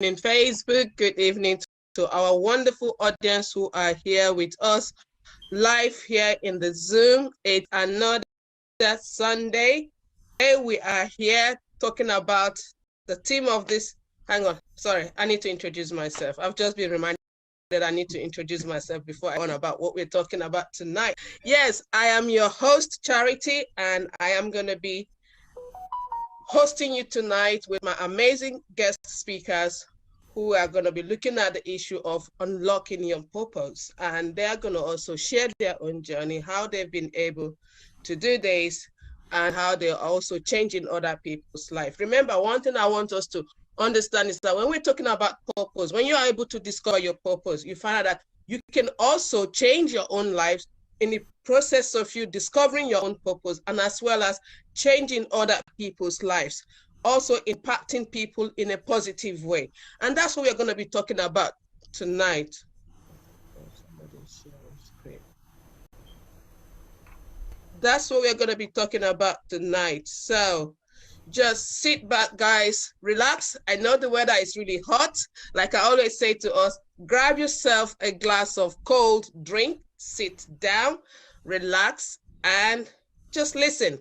Facebook. Good evening to our wonderful audience who are here with us live here in the Zoom. It's another Sunday. Today we are here talking about the theme of this. Hang on, sorry, I need to introduce myself. I've just been reminded that I need to introduce myself before I go on about what we're talking about tonight. Yes, I am your host, Charity, and I am going to be hosting you tonight with my amazing guest speakers who are going to be looking at the issue of unlocking your purpose. And they're going to also share their own journey, how they've been able to do this and how they're also changing other people's life. Remember, one thing I want us to understand is that when we're talking about purpose, when you're able to discover your purpose, you find out that you can also change your own lives in the process of you discovering your own purpose, and as well as changing other people's lives, also impacting people in a positive way. And that's what we're going to be talking about tonight. That's what we're going to be talking about tonight. So just sit back, guys, relax. I know the weather is really hot. Like I always say to us, grab yourself a glass of cold drink, sit down, relax, and just listen.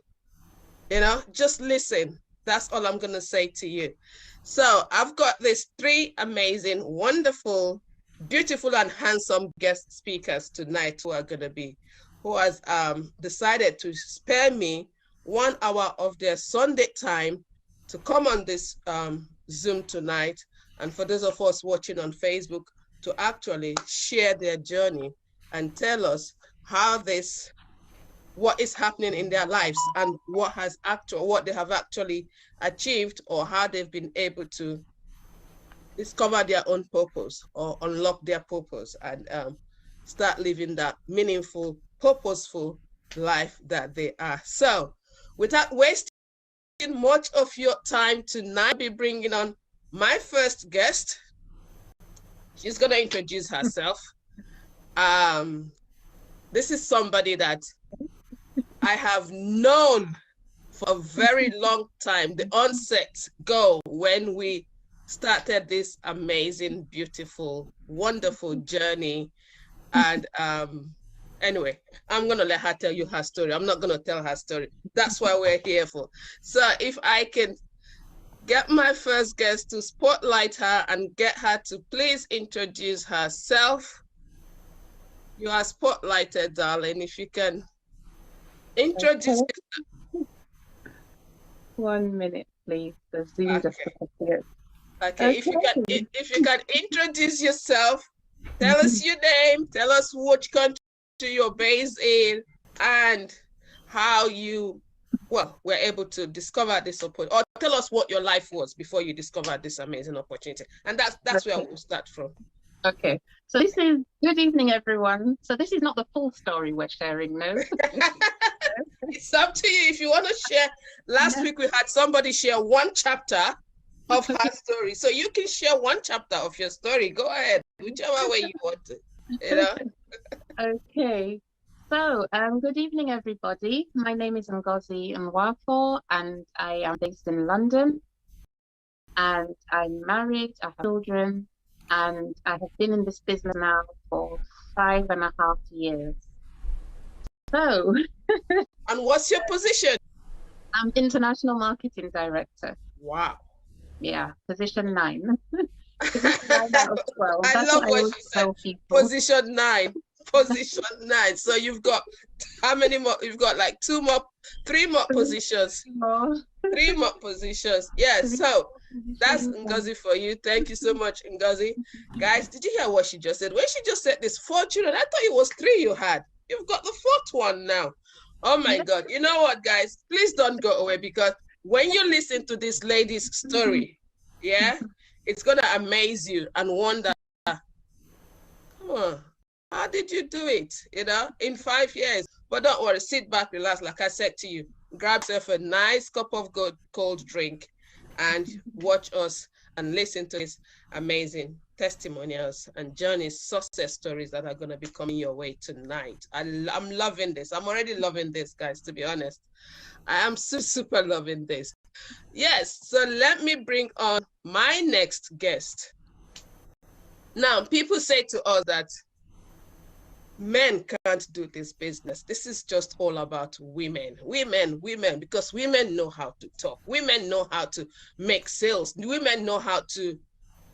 Just listen. That's all I'm going to say to you. So I've got these three amazing, wonderful, beautiful, and handsome guest speakers tonight who has decided to spare me 1 hour of their Sunday time to come on this Zoom tonight. And for those of us watching on Facebook, to actually share their journey and tell us what is happening in their lives and what they have actually achieved, or how they've been able to discover their own purpose or unlock their purpose and start living that meaningful, purposeful life that they are. So without wasting much of your time tonight, I'll be bringing on my first guest. She's going to introduce herself. This is somebody that I have known for a very long time, the onset go when we started this amazing, beautiful, wonderful journey. And anyway, I'm going to let her tell you her story. I'm not going to tell her story. That's why we're here for. So if I can get my first guest to spotlight her and get her to please introduce herself. You are spotlighted, darling. If you can introduce yourself. 1 minute, please. The Zoom just disappeared. Okay. If you can introduce yourself, tell us your name, tell us which country you're based in, and how you were able to discover this opportunity, or tell us what your life was before you discovered this amazing opportunity. And that's where we'll start from. Okay. So this is good evening, everyone. So this is not the full story we're sharing, no? It's up to you if you want to share. Last week we had somebody share one chapter of her story, so you can share one chapter of your story. Go ahead, whichever way you want to. Okay. So good evening, everybody. My name is Ngozi Nwafo, and I am based in London. And I'm married. I have children, and I have been in this business now for 5.5 years. So. And what's your position? I'm International Marketing Director. Wow. Yeah, position 9. Position 9 out of 12. I love what she said. Position 9. Position 9. So you've got how many more? You've got like 3 more positions. 3 more positions. Yes. So that's Ngozi for you. Thank you so much, Ngozi. Guys, did you hear what she just said? When she just said this 4 children, I thought it was 3 you had. You've got the 4th one now. Oh my God. You know what, guys? Please don't go away, because when you listen to this lady's story, it's going to amaze you and wonder, come on, how did you do it, in 5 years? But don't worry, sit back, relax. Like I said to you, grab yourself a nice cup of cold drink and watch us and listen to this amazing testimonials and journeys, success stories that are going to be coming your way tonight. I'm loving this. I'm already loving this, guys, to be honest. I am super loving this. Yes, so let me bring on my next guest. Now, people say to us that men can't do this business. This is just all about women, because women know how to talk. Women know how to make sales. Women know how to,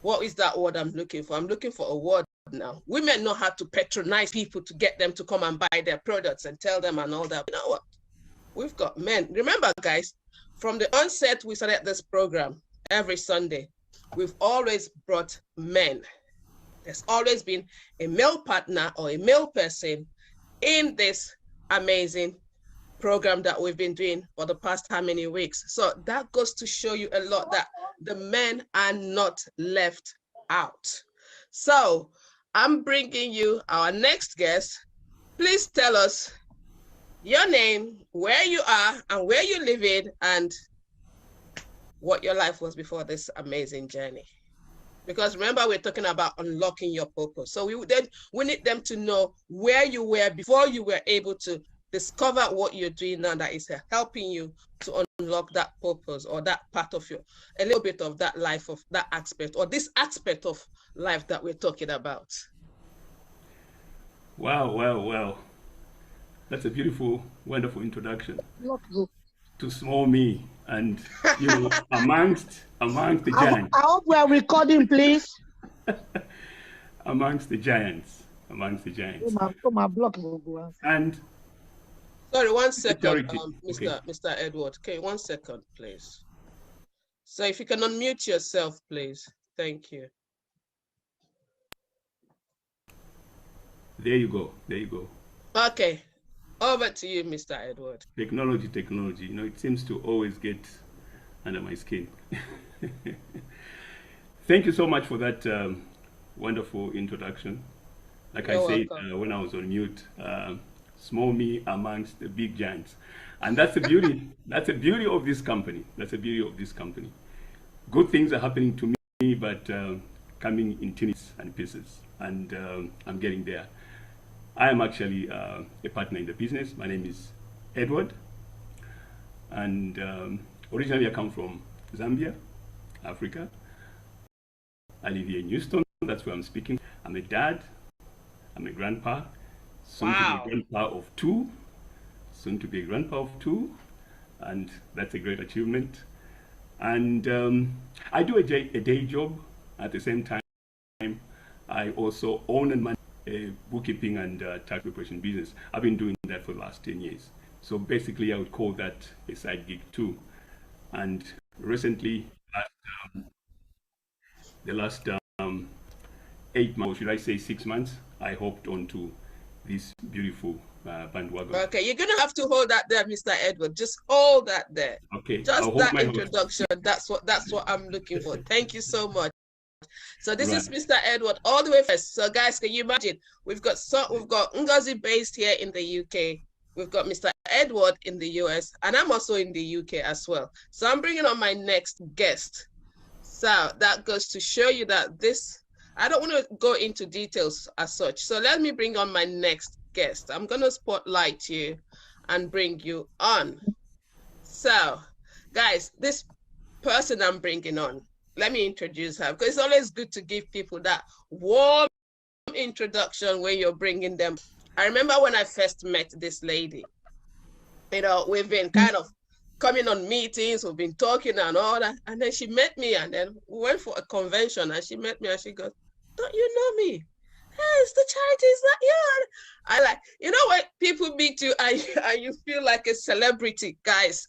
what is that word I'm looking for? I'm looking for a word now. Women know how to patronize people to get them to come and buy their products and tell them and all that. You know what? We've got men. Remember, guys, from the onset we started this program every Sunday, we've always brought men. There's always been a male partner or a male person in this amazing program that we've been doing for the past how many weeks. So that goes to show you a lot that the men are not left out. So I'm bringing you our next guest. Please tell us your name, where you are, and where you live in, and what your life was before this amazing journey. Because remember, we're talking about unlocking your purpose. So we need them to know where you were before you were able to discover what you're doing now that is helping you to unlock that purpose or that part of a little bit of that life, of that aspect, or this aspect of life that we're talking about. Wow. That's a beautiful, wonderful introduction to small me and, amongst the giants. I hope we are recording, please. amongst the giants. And sorry, 1 second, Mr. Edward. Okay, 1 second, please. So if you can unmute yourself, please. Thank you. There you go. Okay, over to you, Mr. Edward. Technology. It seems to always get under my skin. Thank you so much for that wonderful introduction. Like I said when I was on mute, small me amongst the big giants, and that's the beauty. That's the beauty of this company. Good things are happening to me, but coming in tinies and pieces, and I'm getting there. I am actually a partner in the business. My name is Edward, and originally I come from Zambia, Africa. I live here in Houston. That's where I'm speaking. I'm a dad. I'm a grandpa. Soon to be a grandpa of two. And that's a great achievement. And I do a day job. At the same time, I also own and manage a bookkeeping and tax preparation business. I've been doing that for the last 10 years. So basically, I would call that a side gig too. And recently, the last 8 months, or should I say 6 months, I hopped onto this beautiful bandwagon. Okay, you're gonna have to hold that there, Mr. Edward. Just hold that there. Okay. Just that introduction. That's what I'm looking for. Thank you so much. So this is Mr. Edward all the way first. So guys, can you imagine? We've got Ngozi based here in the UK. We've got Mr. Edward in the US, and I'm also in the UK as well. So I'm bringing on my next guest. So that goes to show you that I don't want to go into details as such. So let me bring on my next guest. I'm going to spotlight you and bring you on. So guys, this person I'm bringing on, let me introduce her, because it's always good to give people that warm introduction when you're bringing them. I remember when I first met this lady, we've been kind of coming on meetings, we've been talking and all that. And then she met me, and then we went for a convention, and she met me and she goes, "Don't you know me? Hey, it's the Charity, is that you?" I like, when people meet you and you feel like a celebrity, guys.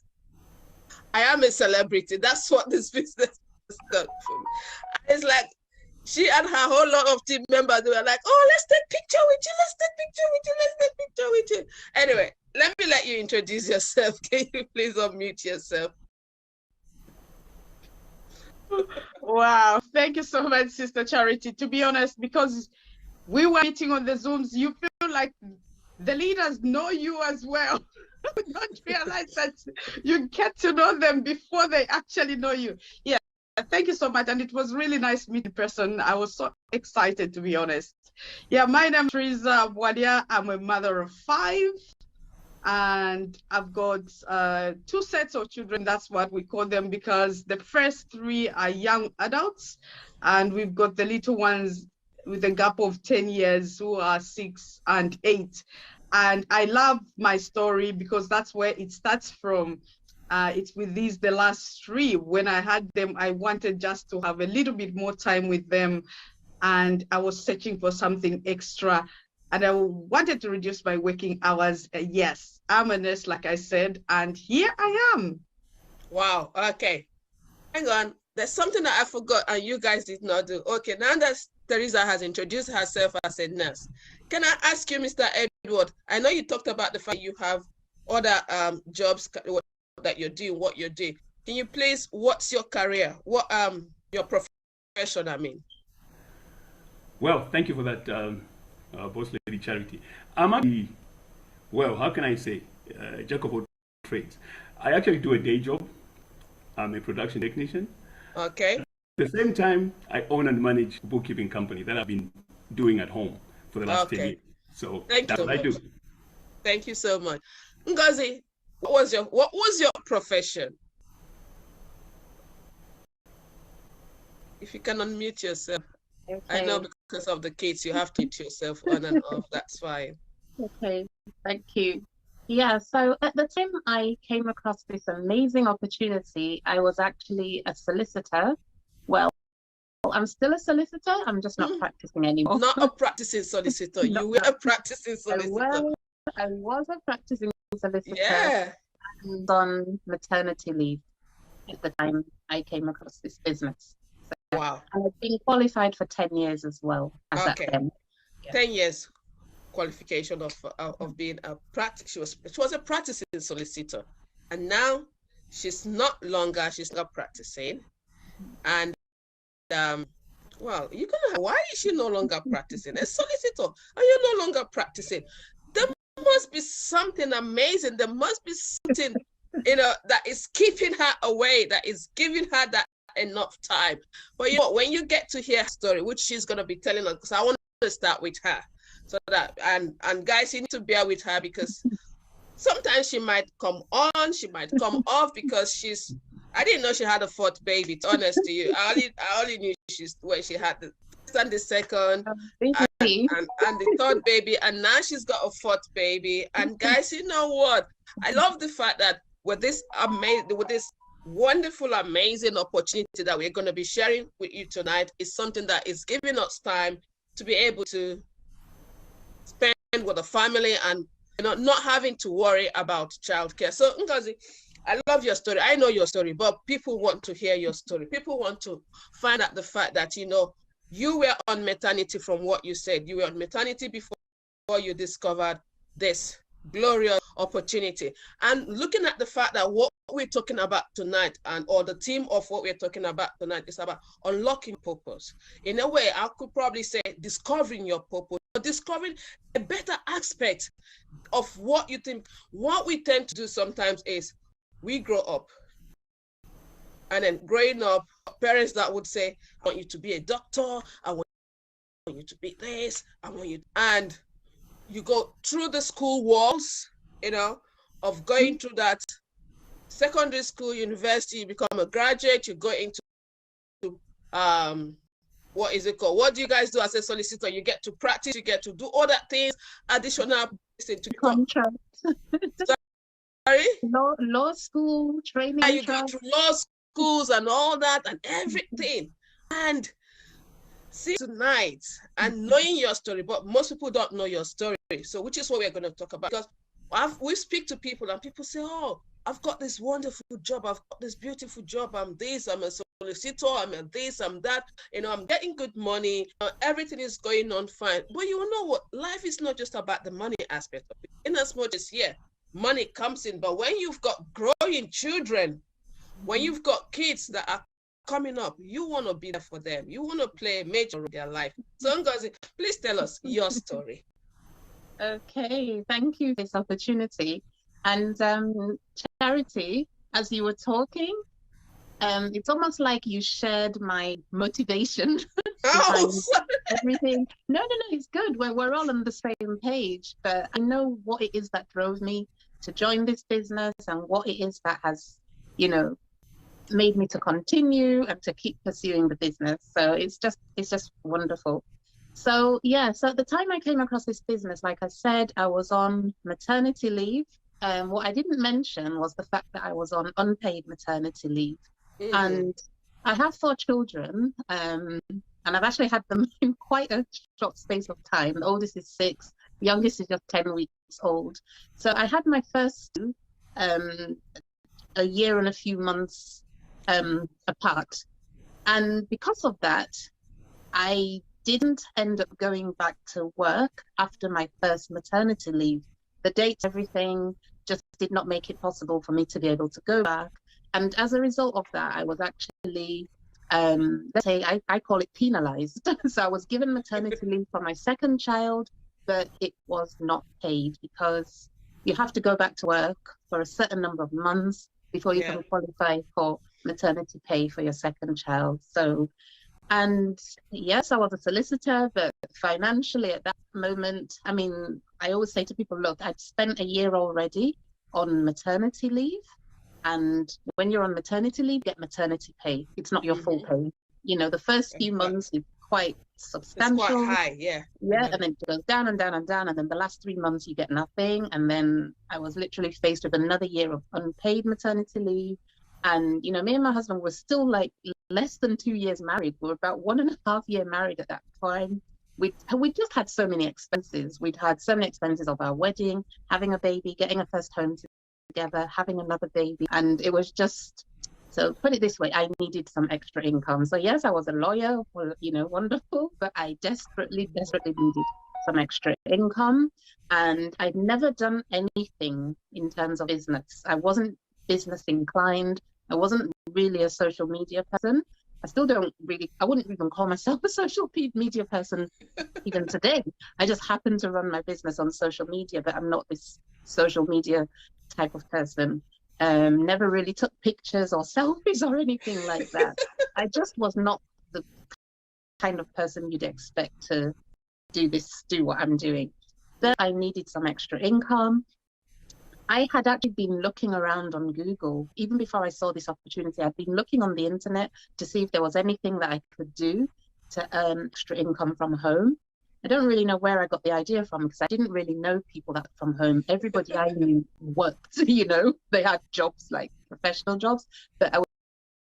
I am a celebrity. That's what this business has done for me. It's like, she and her whole lot of team members, they were like, "Oh, let's take picture with you, let's take picture with you." Anyway, let you introduce yourself. Can you please unmute yourself? Wow, thank you so much, Sister Charity. To be honest, because we were meeting on the Zooms, you feel like the leaders know you as well. You don't realize that you get to know them before they actually know you. Yeah. Thank you so much, and it was really nice meeting in person. I was so excited, to be honest. Yeah, my name is Teresa Abwadia. I'm a mother of 5. and I've got 2 sets of children. That's what we call them, because the first 3 are young adults, and we've got the little ones with a gap of 10 years who are 6 and 8. And I love my story because that's where it starts from. It's with these, the last 3. When I had them, I wanted just to have a little bit more time with them, and I was searching for something extra, and I wanted to reduce my working hours. Yes, I'm a nurse, like I said, and here I am. Wow. Okay. Hang on. There's something that I forgot and you guys did not do. Okay, now that Teresa has introduced herself as a nurse, can I ask you, Mr. Edward, I know you talked about the fact you have other jobs that you're doing, what you're doing. Can you please, what's your career? What your profession, I mean? Well, thank you for that, Boss Lady Charity. I'm actually, well, how can I say, jack of all trades. I actually do a day job. I'm a production technician. Okay. At the same time, I own and manage a bookkeeping company that I've been doing at home for the last 10 years. So that's what I do. Thank you so much. Ngozi, what was your profession? If you can unmute yourself. Okay. I know because of the kids, you have to mute yourself on and off. That's fine. Okay, thank you. Yeah, so at the time I came across this amazing opportunity, I was actually a solicitor. Well, I'm still a solicitor, I'm just not practicing anymore. Not a practicing solicitor, you were a practicing solicitor. I was a practicing solicitor. Yeah. And on maternity leave at the time I came across this business. So wow. I've been qualified for 10 years as well. Okay. Yeah. 10 years. Qualification of being a practice. She was a practicing solicitor, and now she's not practicing. And well, you're gonna. Why is she no longer practicing? A solicitor, and you're no longer practicing. There must be something amazing. There must be something, that is keeping her away. That is giving her that enough time. But you know, when you get to hear her story, which she's gonna be telling us, because I want to start with her. So that, and guys, you need to bear with her because sometimes she might come on, she might come off because I didn't know she had a 4th baby, to be honest to you. I only knew when she had the first and the 2nd and the 3rd baby, and now she's got a 4th baby. And guys, you know what? I love the fact that with this wonderful, amazing opportunity that we're going to be sharing with you tonight is something that is giving us time to be able to spend with the family and not having to worry about childcare. So Ngozi, I love your story. I know your story, but people want to hear your story. People want to find out the fact that you were on maternity. From what you said, you were on maternity before you discovered this glorious opportunity. And looking at the fact that what we're talking about tonight, or the theme of what we're talking about tonight, is about unlocking purpose. In a way, I could probably say discovering your purpose, or discovering a better aspect of what you think. What we tend to do sometimes is we grow up, and then growing up, parents that would say, I want you to be a doctor, I want you to be this, I want you, and you go through the school walls, of going through that secondary school, university, you become a graduate, you go into what is it called? What do you guys do as a solicitor? You get to practice, you get to do other things, additional to contract. Sorry? Law school, training. You go to law schools and all that and everything. And see tonight and knowing your story, but most people don't know your story. So which is what we're going to talk about. Because we speak to people and people say, oh, I've got this wonderful job, I've got this beautiful job, I'm this, I'm a solicitor, I'm a this, I'm that, I'm getting good money, everything is going on fine. But you know what? Life is not just about the money aspect of it. In as much as, money comes in, but when you've got growing children, when you've got kids that are coming up, you want to be there for them. You want to play a major role in their life. So Ngozi, please tell us your story. Okay, thank you for this opportunity. And Charity, as you were talking, it's almost like you shared my motivation behind everything. No, it's good. We're all on the same page. But I know what it is that drove me to join this business and what it is that has, you know, made me to continue and to keep pursuing the business. So it's just wonderful. So yeah, so at the time I came across this business, like I said, I was on maternity leave. What I didn't mention was the fact that I was on unpaid maternity leave. And I have 4 children, and I've actually had them in quite a short space of time. The oldest is 6, the youngest is just 10 weeks old. So I had my first a year and a few months apart. And because of that, I didn't end up going back to work after my first maternity leave. The dates, everything just did not make it possible for me to be able to go back. And as a result of that, I was actually, let's say, I call it penalized. So I was given maternity leave for my second child, but it was not paid because you have to go back to work for a certain number of months before you can qualify for maternity pay for your second child. So, and yes, I was a solicitor, but financially at that moment, I mean, I always say to people, look, I'd spent a year already on maternity leave. And when you're on maternity leave, you get maternity pay. It's not your full pay. You know, the first few months is quite substantial. It's quite high, Yeah, and then it goes down and down and down. And then the last 3 months, you get nothing. And then I was literally faced with another year of unpaid maternity leave. And, you know, me and my husband were still like less than 2 years married. We were about 1.5 years married at that time. We just had so many expenses. We'd had so many expenses of our wedding, having a baby, getting a first home together, having another baby. And it was just, so put it this way, I needed some extra income. So yes, I was a lawyer, well, you know, wonderful, but I desperately needed some extra income. And I'd never done anything in terms of business. I wasn't business inclined. I wasn't really a social media person. I still don't really, I wouldn't even call myself a social media person even today. I just happen to run my business on social media, but I'm not this social media type of person. Never really took pictures or selfies or anything like that. I just was not the kind of person you'd expect to do what I'm doing. Then I needed some extra income. I had actually been looking around on Google, even before I saw this opportunity. I'd been looking on the internet to see if there was anything that I could do to earn extra income from home. I don't really know where I got the idea from because I didn't really know people that from home. Everybody I knew worked, you know, they had jobs, like professional jobs, but I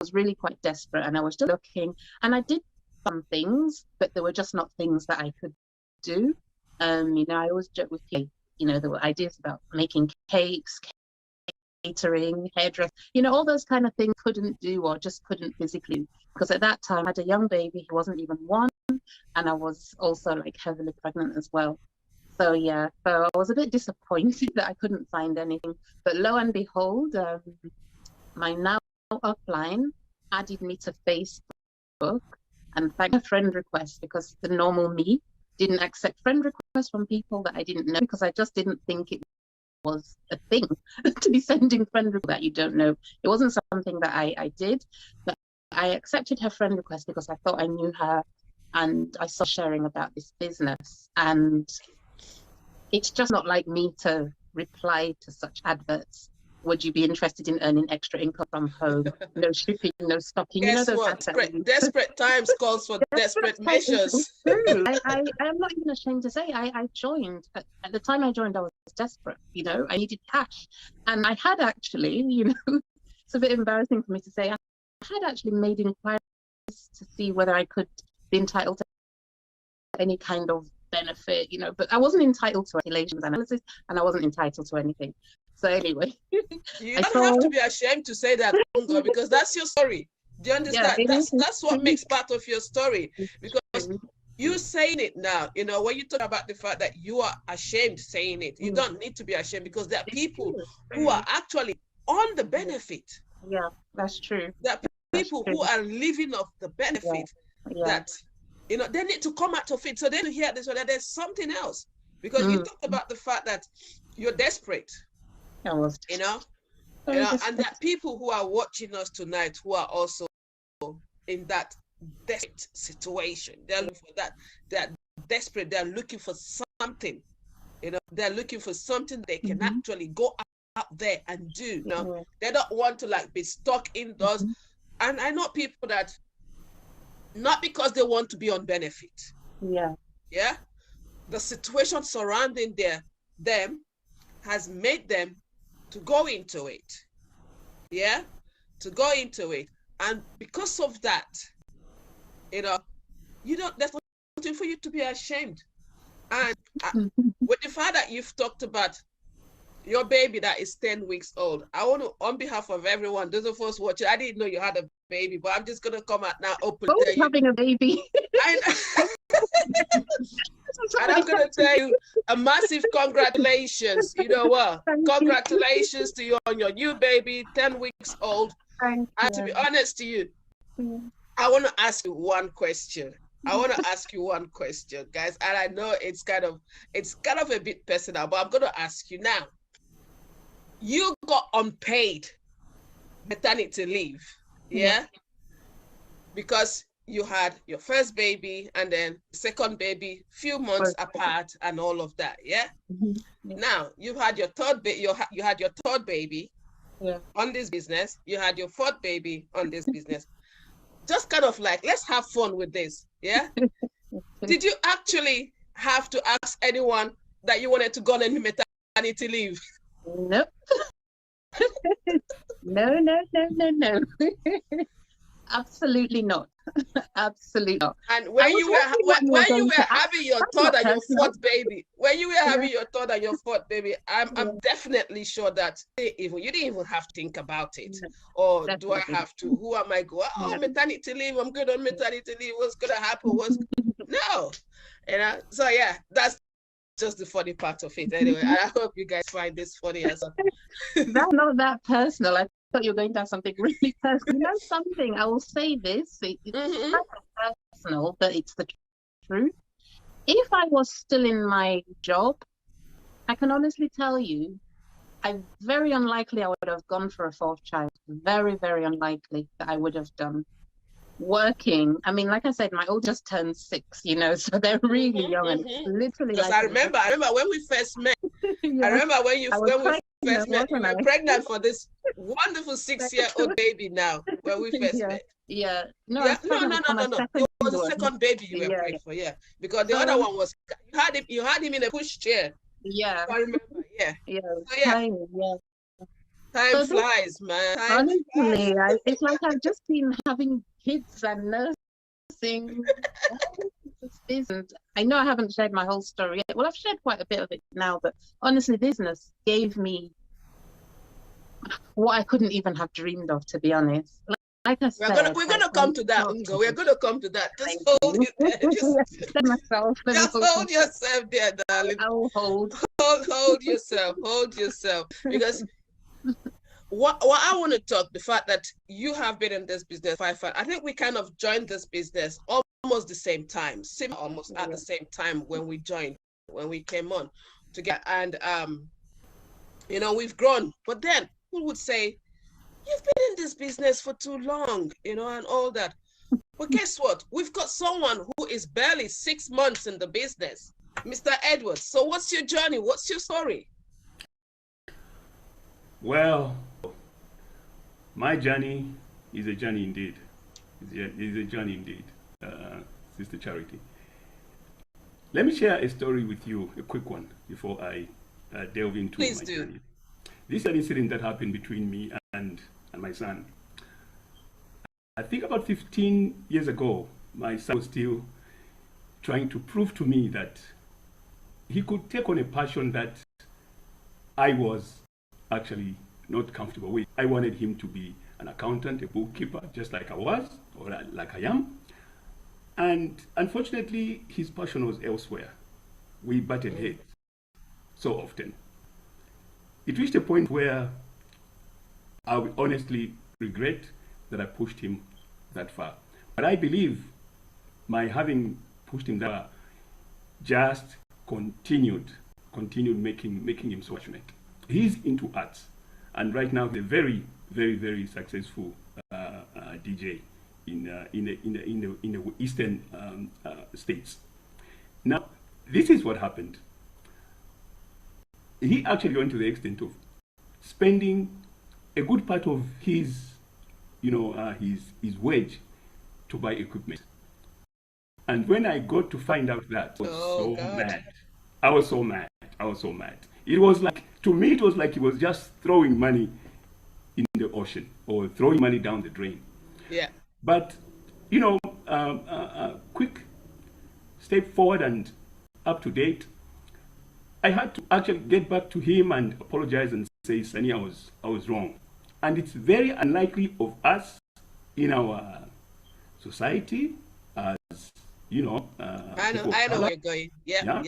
was really quite desperate and I was just looking and I did some things, but they were just not things that I could do. You know, I always joke with people, you know, there were ideas about making cakes, catering, hairdressing, you know, all those kind of things couldn't do or just couldn't physically, because at that time I had a young baby who wasn't even 1 and I was also like heavily pregnant as well. So yeah, so I was a bit disappointed that I couldn't find anything, but lo and behold, my now upline added me to Facebook and thanked a friend request because the normal me didn't accept friend requests from people that I didn't know because I just didn't think it was a thing to be sending friend requests that you don't know. It wasn't something that I did, but I accepted her friend request because I thought I knew her and I saw sharing about this business. And it's just not like me to reply to such adverts. Would you be interested in earning extra income from home? No shipping, no stocking. Guess you know, what? Desperate times calls for desperate measures. I am not even ashamed to say I joined. At the time I joined, I was desperate. You know, I needed cash. And I had actually, you know, it's a bit embarrassing for me to say, I had actually made inquiries to see whether I could be entitled to any kind of benefit, you know, but I wasn't entitled to relations analysis and I wasn't entitled to anything. So anyway, you don't have to be ashamed to say that, because that's your story. Do you understand? Yeah, that's what makes part of your story, because you saying it now, you know, when you talk about the fact that you are ashamed saying it, you don't need to be ashamed because there are people who are actually on the benefit. Yeah, that's true. There are people who are living off the benefit that, you know, they need to come out of it. So then you hear this, that there's something else, because you talked about the fact that you're desperate. You know, and that people who are watching us tonight who are also in that desperate situation. They're looking for that. They're desperate. They're looking for something. You know, they're looking for something they can actually go out there and do. You know, they don't want to like be stuck indoors. And I know people that not because they want to be on benefit. Yeah. Yeah. The situation surrounding them has made them to go into it. Yeah. To go into it. And because of that, you know, there's nothing for you to be ashamed. And with the fact that you've talked about your baby that is 10 weeks old, I want to, on behalf of everyone, those of us watching, I didn't know you had a baby, but I'm just going to come out now openly. Oh, having a baby. And I'm going to tell you a massive congratulations. You know what? Congratulations to you on your new baby, 10 weeks old. And to be honest to you, I want to ask you one question. Guys. And I know it's kind of a bit personal, but I'm going to ask you now. You got unpaid maternity leave, yeah? Because you had your first baby and then second baby few months apart and all of that, yeah? Now you've had your third baby. You had your third baby on this business. You had your fourth baby on this business. Just kind of like, let's have fun with this, yeah? Did you actually have to ask anyone that you wanted to go on maternity leave? Nope. No. Absolutely not. Absolutely not. And when you were having your third and your fourth baby, I'm definitely sure that you didn't even have to think about it. Or do I have to? Who am I going? Oh, maternity leave. I'm good on maternity leave. What's gonna happen? No. You know. So yeah, that's just the funny part of it. Anyway, I hope you guys find this funny as well. That's not that personal. I thought you were going to have something really personal. You know something? I will say this. It's not personal, but it's the truth. If I was still in my job, I can honestly tell you, very unlikely I would have gone for a fourth child. Very, very unlikely that I would have done. Working, I mean, like I said, my old just turned 6, you know, so they're really young and literally. Because I remember when we first met. I remember when we first met. You were pregnant for this wonderful 6-year-old baby. Now, when we first met. Yeah. No. It was the second baby you were pregnant for. Yeah, because the other one was you had him in a push chair. Yeah. I remember. Yeah. Yeah. So, yeah. Time flies, man. Honestly, it's like I've just been having kids and nursing. I know I haven't shared my whole story yet. Well, I've shared quite a bit of it now, but honestly, business gave me what I couldn't even have dreamed of, to be honest. Like I said, we're gonna come to that, Ngo. We're gonna come to that. Just hold it there. Just hold yourself there, darling. I will hold. Hold yourself. Because what I want to talk, the fact that you have been in this business 5 years, I think we kind of joined this business almost the same time, at the same time when we came on together, and you know, we've grown. But then people would say, you've been in this business for too long, you know, and all that. But guess what? We've got someone who is barely 6 months in the business, Mr. Edwards. So what's your journey? What's your story? Well, my journey is a journey indeed. It's a journey indeed, Sister Charity. Let me share a story with you, a quick one, before I delve into my journey. This is an incident that happened between me and my son. I think about 15 years ago, my son was still trying to prove to me that he could take on a passion that I was actually not comfortable with. I wanted him to be an accountant, a bookkeeper, just like I was, or like I am. And unfortunately, his passion was elsewhere. We butted heads so often. It reached a point where I would honestly regret that I pushed him that far. But I believe my having pushed him that far just continued making him so passionate. He's into arts, and right now he's a very, very, very successful DJ in the eastern states. Now, this is what happened. He actually went to the extent of spending a good part of his, his wage to buy equipment. And when I got to find out that, I was so mad. I was so mad. I was so mad. It was like, to me, it was like he was just throwing money in the ocean or throwing money down the drain. Yeah. But, quick step forward and up to date, I had to actually get back to him and apologize and say, Sunny, I was wrong. And it's very unlikely of us in our society, as I know where you're going. Yeah.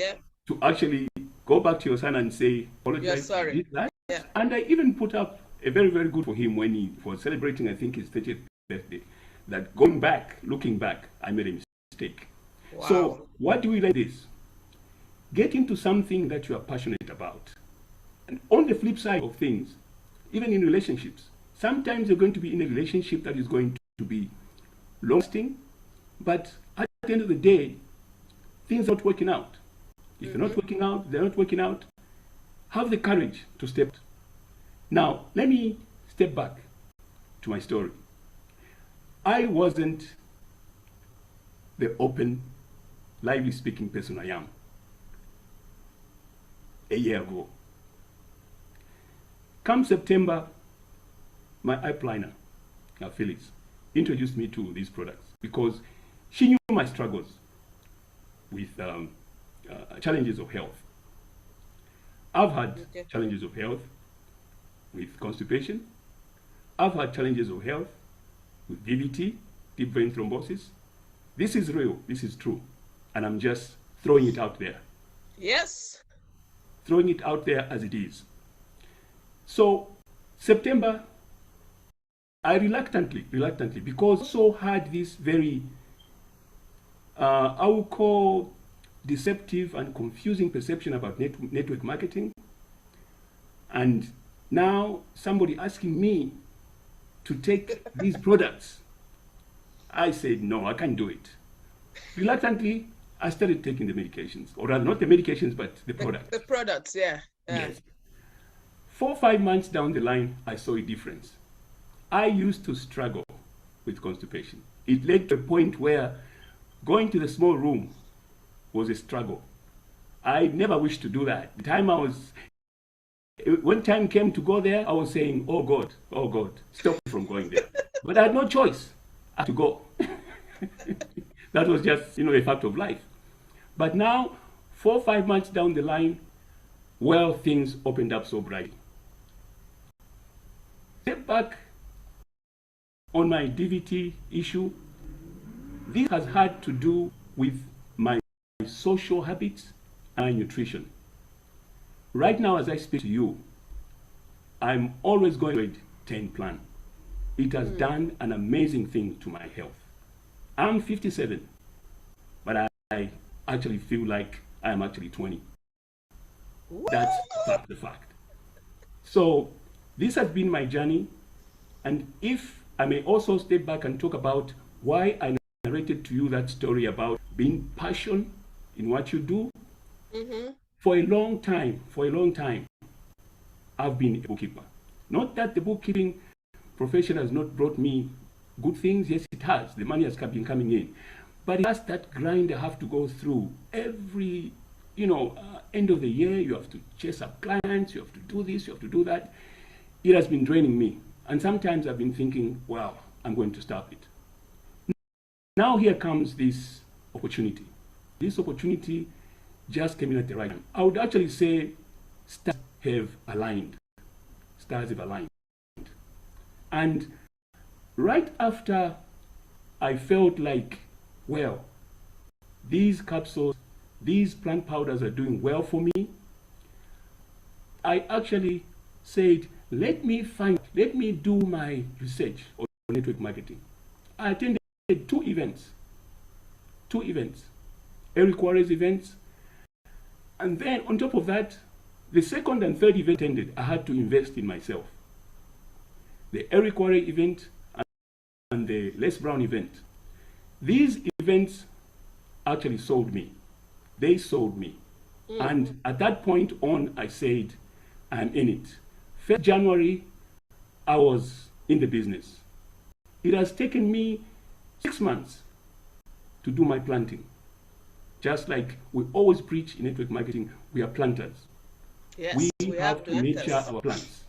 To actually go back to your son and say, apologize. You're sorry. Yeah. And I even put up a very, very good for him when he was celebrating, I think, his 30th birthday, that looking back, I made a mistake. Wow. So what do we like this? Get into something that you are passionate about. And on the flip side of things, even in relationships, sometimes you're going to be in a relationship that is going to be long-lasting, but at the end of the day, things are not working out. If they're not working out, they're not working out. Have the courage to step. Now, let me step back to my story. I wasn't the open, lively speaking person I am a year ago. Come September, my upline, Phyllis, introduced me to these products because she knew my struggles with challenges of health. I've had challenges of health with constipation. I've had challenges of health with DVT, deep vein thrombosis. This is real, this is true, and I'm just throwing it out there. Yes. Throwing it out there as it is. So September, I reluctantly, because I also had this very, I would call deceptive and confusing perception about network marketing. And now somebody asking me to take these products, I said, no, I can't do it. Reluctantly, I started taking the medications, or rather not the medications, but the products. The products, yeah. Yes. 4 or 5 months down the line, I saw a difference. I used to struggle with constipation. It led to a point where going to the small room was a struggle. I never wished to do that. When time came to go there, I was saying, oh God, stop me from going there. But I had no choice. I had to go. That was just, a fact of life. But now, 4 or 5 months down the line, well, things opened up so brightly. Step back on my DVT issue. This has had to do with my social habits and nutrition. Right now, as I speak to you, I'm always going with 10 plan. It has done an amazing thing to my health. I'm 57, but I actually feel like I'm actually 20. That's the fact. So this has been my journey. And if I may also step back and talk about why I narrated to you that story about being passionate in what you do. For a long time, I've been a bookkeeper. Not that the bookkeeping profession has not brought me good things. Yes, it has. The money has been coming in. But it's that grind I have to go through. Every, end of the year, you have to chase up clients, you have to do this, you have to do that. It has been draining me. And sometimes I've been thinking, well, I'm going to stop it. Now here comes this opportunity. This opportunity just came in at the right time. I would actually say stars have aligned. And right after I felt like, well, these capsules, these plant powders are doing well for me, I actually said, let me do my research on network marketing. I attended two events, Eric Quarry's events, and then on top of that, the second and third event ended. I had to invest in myself. The Eric Quarry event and the Les Brown event. These events actually sold me. They sold me. And at that point on, I said, I'm in it. 1st January, I was in the business. It has taken me 6 months to do my planting. Just like we always preach in network marketing, we are planters. Yes, we have to nurture our plants.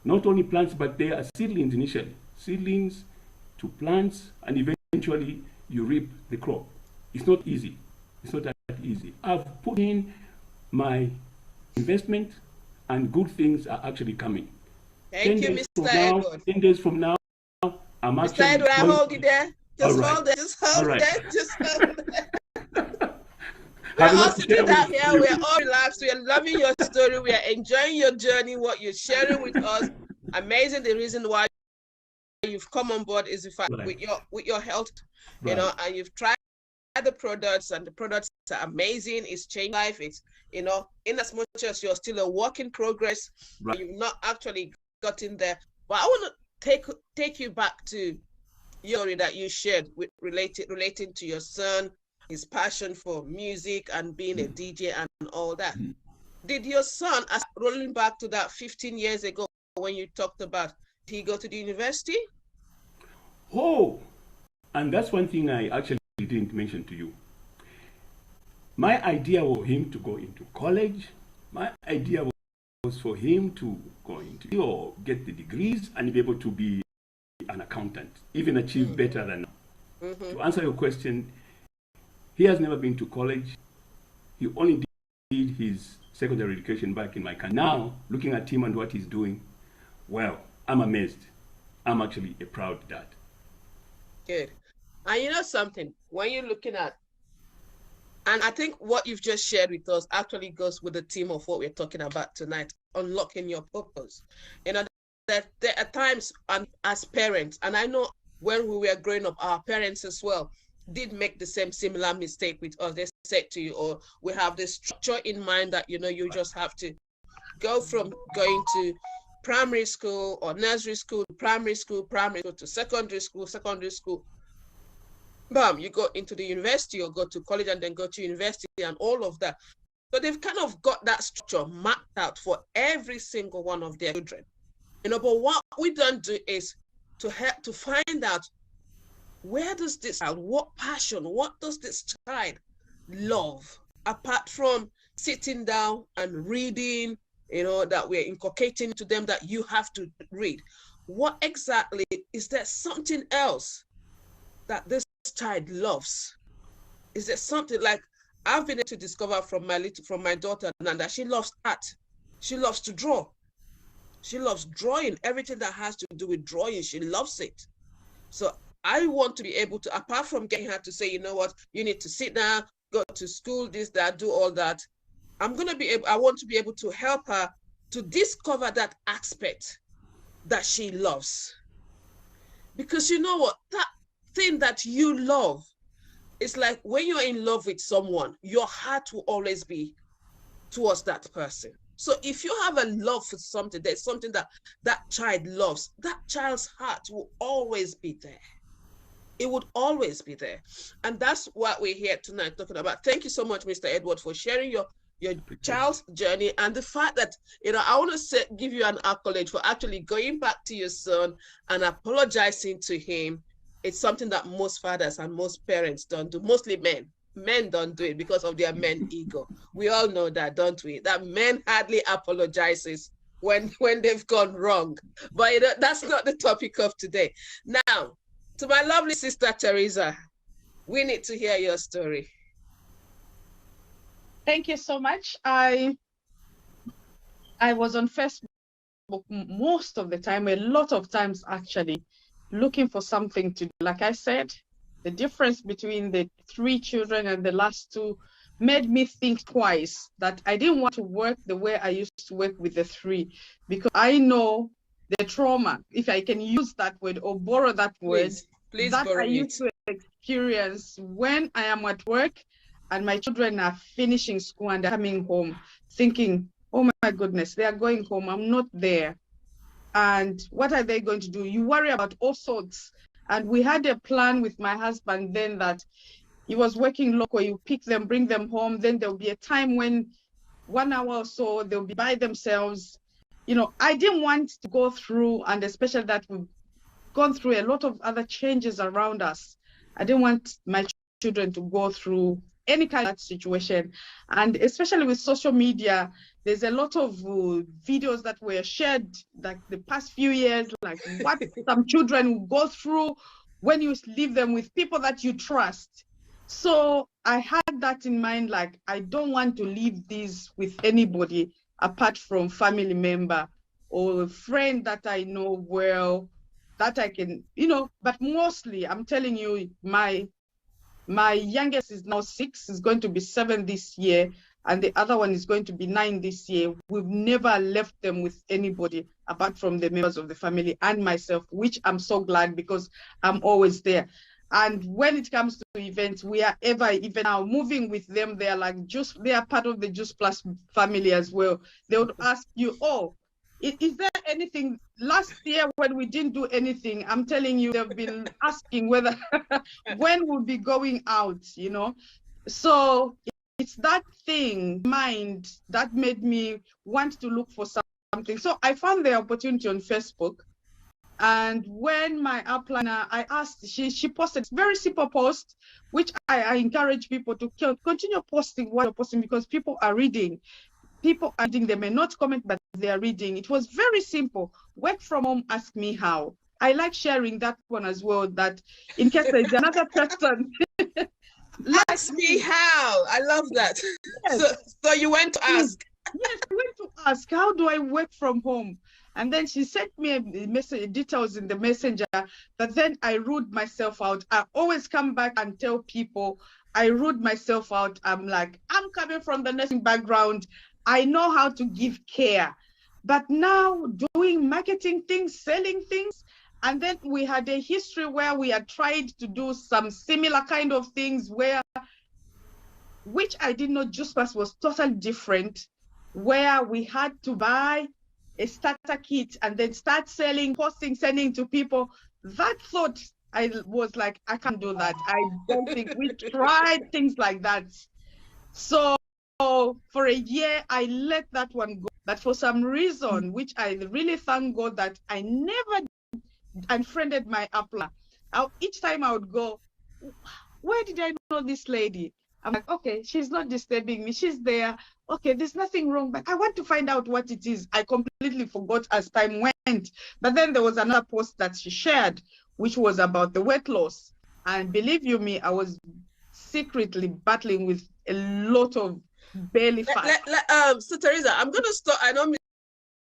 Not only plants, but they are seedlings initially. Seedlings to plants, and eventually you reap the crop. It's not easy. It's not that easy. I've put in my investment, and good things are actually coming. Thank you, Mr. Edward. 10 days from now, I'm Mr. actually... Edward, I hold you there. Just hold it. Just hold it. Just hold it. We're all sitting down here. We're all relaxed. We are loving your story. We are enjoying your journey, what you're sharing with us. Amazing. The reason why you've come on board is the fact with your health, you know, and you've tried the products, and the products are amazing. It's changed life. It's, you know, in as much as you're still a work in progress, you've not actually gotten there. But I want to take you back to your story that you shared with relating to your son, his passion for music and being a DJ and all that. Did your son, rolling back to that 15 years ago when you talked about, did he go to the university? Oh, and that's one thing I actually didn't mention to you. My idea was for him to go into college. My idea was for him to go into or get the degrees and be able to be an accountant, even achieve better than now. To answer your question, he has never been to college. He only did his secondary education back in my country. Now, looking at him and what he's doing, well, I'm amazed. I'm actually a proud dad. Good. And you know something, when you're looking at, and I think what you've just shared with us actually goes with the theme of what we're talking about tonight, unlocking your purpose. You know, that there are times as parents, and I know when we were growing up, our parents as well did make the similar mistake with us. They said to you, or we have this structure in mind that, you know, you just have to go from going to primary school or nursery school, primary school to secondary school. Bam, you go into the university or go to college and then go to university and all of that. So they've kind of got that structure mapped out for every single one of their children. You know, but what we don't do is to help to find out, where does this child, what passion, what does this child love, apart from sitting down and reading, you know, that we're inculcating to them that you have to read. What exactly, is there something else that this child loves? Is there something, like I've been able to discover from my daughter Nanda, she loves art. She loves to draw. She loves drawing, everything that has to do with drawing, she loves it. So I want to be able to, apart from getting her to say, you know what, you need to sit down, go to school, this, that, do all that. I want to be able to help her to discover that aspect that she loves. Because you know what, that thing that you love, it's like when you're in love with someone, your heart will always be towards that person. So if you have a love for something, there's something that that child loves, that child's heart will always be there. It would always be there. And that's what we're here tonight talking about. Thank you so much, Mr. Edward, for sharing your child's journey, and the fact that, you know, I want to give you an accolade for actually going back to your son and apologizing to him. It's something that most fathers and most parents don't do, mostly men. Men don't do it because of their men ego. We all know that, don't we? That men hardly apologizes when they've gone wrong. But you know, that's not the topic of today. Now, to my lovely sister Teresa, we need to hear your story. Thank you so much. I was on Facebook most of the time, a lot of times actually, looking for something to do. Like I said, the difference between the 3 children and the last 2 made me think twice that I didn't want to work the way I used to work with the 3, because I know the trauma, if I can use that word or borrow that word, please that I used to experience when I am at work and my children are finishing school and coming home, thinking, oh my goodness, they are going home, I'm not there. And what are they going to do? You worry about all sorts. And we had a plan with my husband then that he was working local, you pick them, bring them home, then there'll be a time when 1 hour or so they'll be by themselves. you know, I didn't want to go through, and especially that we've gone through a lot of other changes around us. I didn't want my children to go through any kind of situation. And especially with social media, there's a lot of videos that were shared like the past few years, like what some children will go through when you leave them with people that you trust. So I had that in mind, like, I don't want to leave this with anybody apart from family member or a friend that I know well, that I can, you know, but mostly I'm telling you, my youngest is now 6, is going to be 7 this year, and the other one is going to be 9 this year. We've never left them with anybody apart from the members of the family and myself, which I'm so glad, because I'm always there. And when it comes to events, we are even now moving with them. They are like they are part of the Juice Plus family as well. They would ask you, oh, is there anything last year when we didn't do anything? I'm telling you, they've been asking whether when we'll be going out, you know. So it's that thing, mind, that made me want to look for something. So I found the opportunity on Facebook. And when my upliner, I asked, she posted a very simple post, which I encourage people to continue posting what you're posting, because people are reading. People are reading. They may not comment, but they are reading. It was very simple. Work from home, ask me how. I like sharing that one as well, that in case there's another person. Ask me how. I love that. Yes. So you went to ask. Yes, I went to ask, how do I work from home? And then she sent me a message, details in the messenger, but then I ruled myself out. I always come back and tell people I ruled myself out. I'm like, I'm coming from the nursing background. I know how to give care. But now doing marketing things, selling things, and then we had a history where we had tried to do some similar kind of things which I didn't know Juice Plus was totally different, where we had to buy a starter kit and then start selling, posting, sending to people. That thought, I was like, I can't do that. I don't think we tried things like that. So for a year, I let that one go. But for some reason, which I really thank God that I never unfriended my upline. Each time I would go, where did I know this lady? I'm like, okay, she's not disturbing me. She's there. Okay, there's nothing wrong, but I want to find out what it is. I completely forgot as time went. But then there was another post that she shared, which was about the weight loss. And believe you me, I was secretly battling with a lot of belly fat. So Teresa, I'm going to stop. I know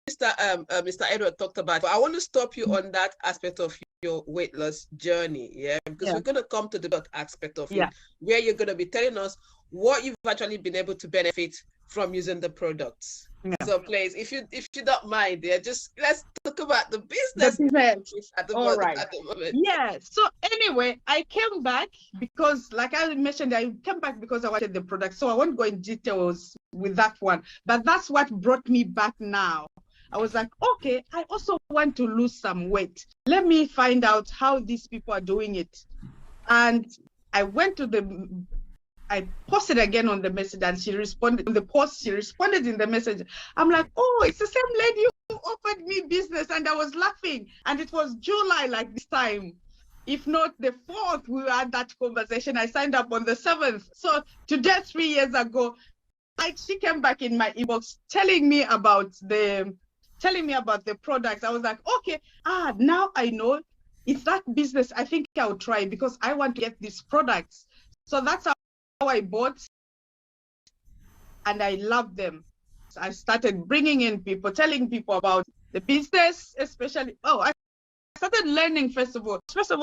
Mr. Edward talked about, but I want to stop you on that aspect of your weight loss journey, because we're going to come to the aspect of it, where you're going to be telling us what you've actually been able to benefit from using the products. So please, if you don't mind, just let's talk about the business. At the moment. Yeah. So anyway, I came back because, like I mentioned, I came back because I wanted the product. So I won't go in details with that one, but that's what brought me back now. I was like, okay, I also want to lose some weight. Let me find out how these people are doing it. And I went to I posted again on the message, and she responded in the post. She responded in the message. I'm like, oh, it's the same lady who offered me business, and I was laughing. And it was July, like this time, if not the 4th, we had that conversation. I signed up on the 7th. So today, 3 years ago, like, she came back in my inbox telling me about the products. I was like, okay, now I know it's that business. I think I'll try, because I want to get these products. So that's how I bought, and I love them. So I started bringing in people, telling people about the business, especially. I started learning, first of all,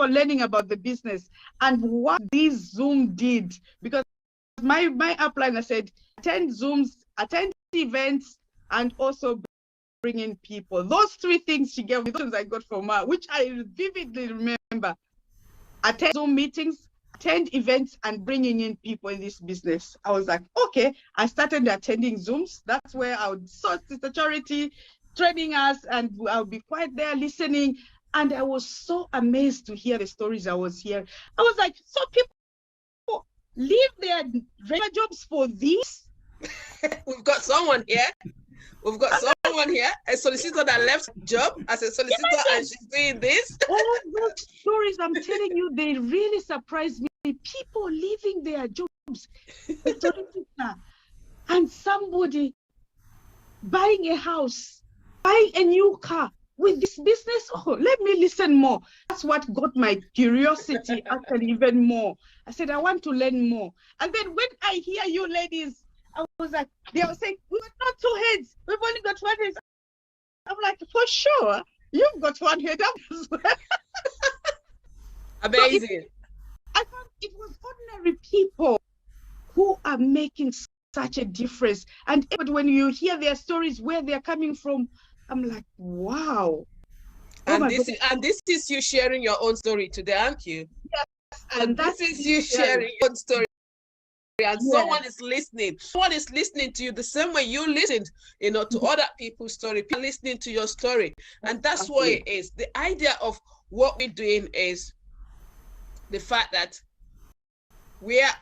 learning about the business and what this Zoom did, because my upliner said, attend Zooms, attend events, and also bring in people. Those 3 things she gave me, those I got from her, which I vividly remember. Attend Zoom meetings, attend events, and bringing in people in this business. I was like, okay. I started attending Zooms. That's where I would saw Sister Charity training us, and I'll be quite there listening. And I was so amazed to hear the stories I was hearing. I was like, so people leave their regular jobs for this? We've got someone here. We've got someone here, a solicitor that left job as a solicitor, and she's doing this. All those stories I'm telling you, they really surprise me. People leaving their jobs, and somebody buying a house, buying a new car with this business. Oh, let me listen more. That's what got my curiosity actually even more. I said, I want to learn more. And then when I hear you ladies, I was like, they were saying, we've got 2 heads. We've only got 1 head. I'm like, for sure, you've got 1 head up as well. Amazing. So I thought it was ordinary people who are making such a difference. And when you hear their stories, where they're coming from, I'm like, wow. And this is you sharing your own story today, aren't you? Yes. And this is you sharing your own story. And someone is listening. Someone is listening to you the same way you listened, to other people's story. People listening to your story. And that's what it is. The idea of what we're doing is the fact that we are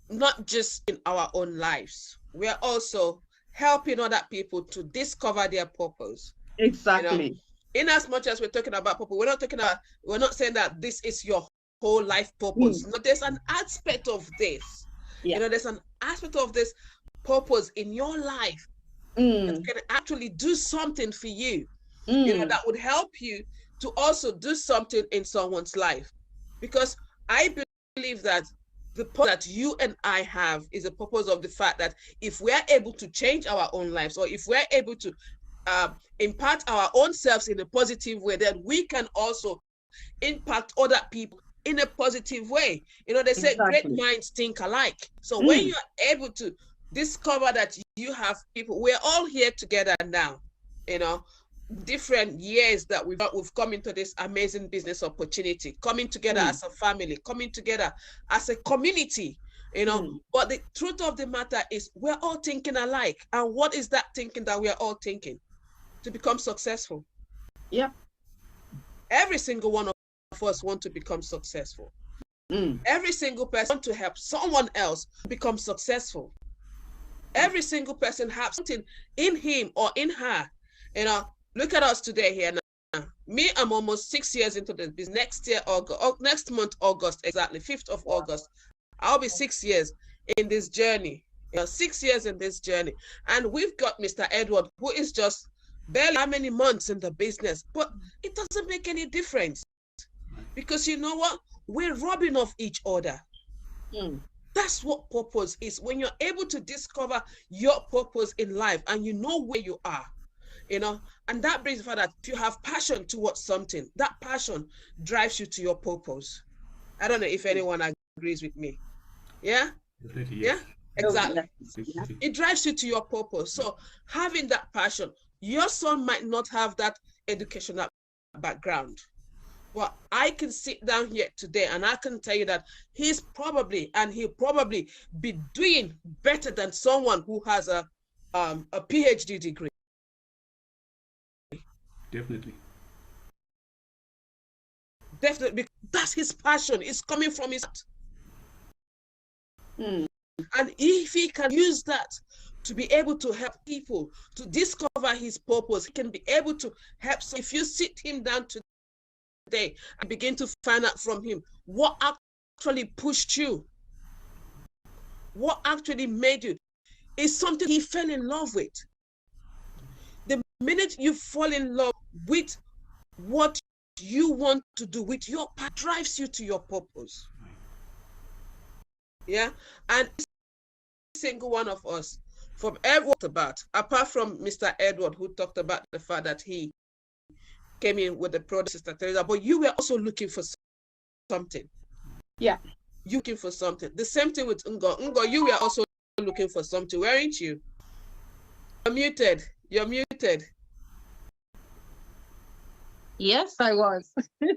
not just in our own lives. We are also helping other people to discover their purpose. Exactly. In as much as we're talking about purpose, we're not saying that this is your whole life purpose. No, there's an aspect of this. There's an aspect of this purpose in your life that can actually do something for you. That would help you to also do something in someone's life. Because I believe that the purpose that you and I have is a purpose of the fact that if we're able to change our own lives, or if we're able to impact our own selves in a positive way, then we can also impact other people in a positive way. They say great minds think alike. So when you're able to discover that you have people, we're all here together now, different years that we've come into this amazing business opportunity, coming together as a family, coming together as a community, but the truth of the matter is we're all thinking alike. And what is that thinking that we're all thinking? To become successful. Yeah. Every single one of us want to become successful. Every single person wants to help someone else become successful. Every single person has something in him or in her. Look at us today here now. Me, I'm almost 6 years into this business. Next month, August, exactly, 5th of August, I'll be 6 years in this journey. 6 years in this journey. And we've got Mr. Edward, who is just barely how many months in the business, but it doesn't make any difference. Because you know what? We're robbing off each other. That's what purpose is. When you're able to discover your purpose in life and you know where you are, and that brings the fact that if you have passion towards something, that passion drives you to your purpose. I don't know if anyone agrees with me. Yeah? Yeah? Exactly. It drives you to your purpose. So having that passion, your son might not have that educational background. Well, I can sit down here today and I can tell you that he'll probably be doing better than someone who has a PhD degree. Definitely. Definitely, that's his passion. It's coming from his heart. And if he can use that to be able to help people to discover his purpose, he can be able to help. So if you sit him down today and begin to find out from him what actually pushed you, what actually made you, is something he fell in love with. The minute you fall in love with what you want to do, with your path, drives you to your purpose. Yeah, and every single one of us, from everyone about, apart from Mr. Edward, who talked about the fact that he came in with the product, Sister Teresa, but you were also looking for something. Yeah, you looking for something. The same thing with Ngo. Ngo, you were also looking for something, weren't you? You're muted. You're muted. Yes, I was.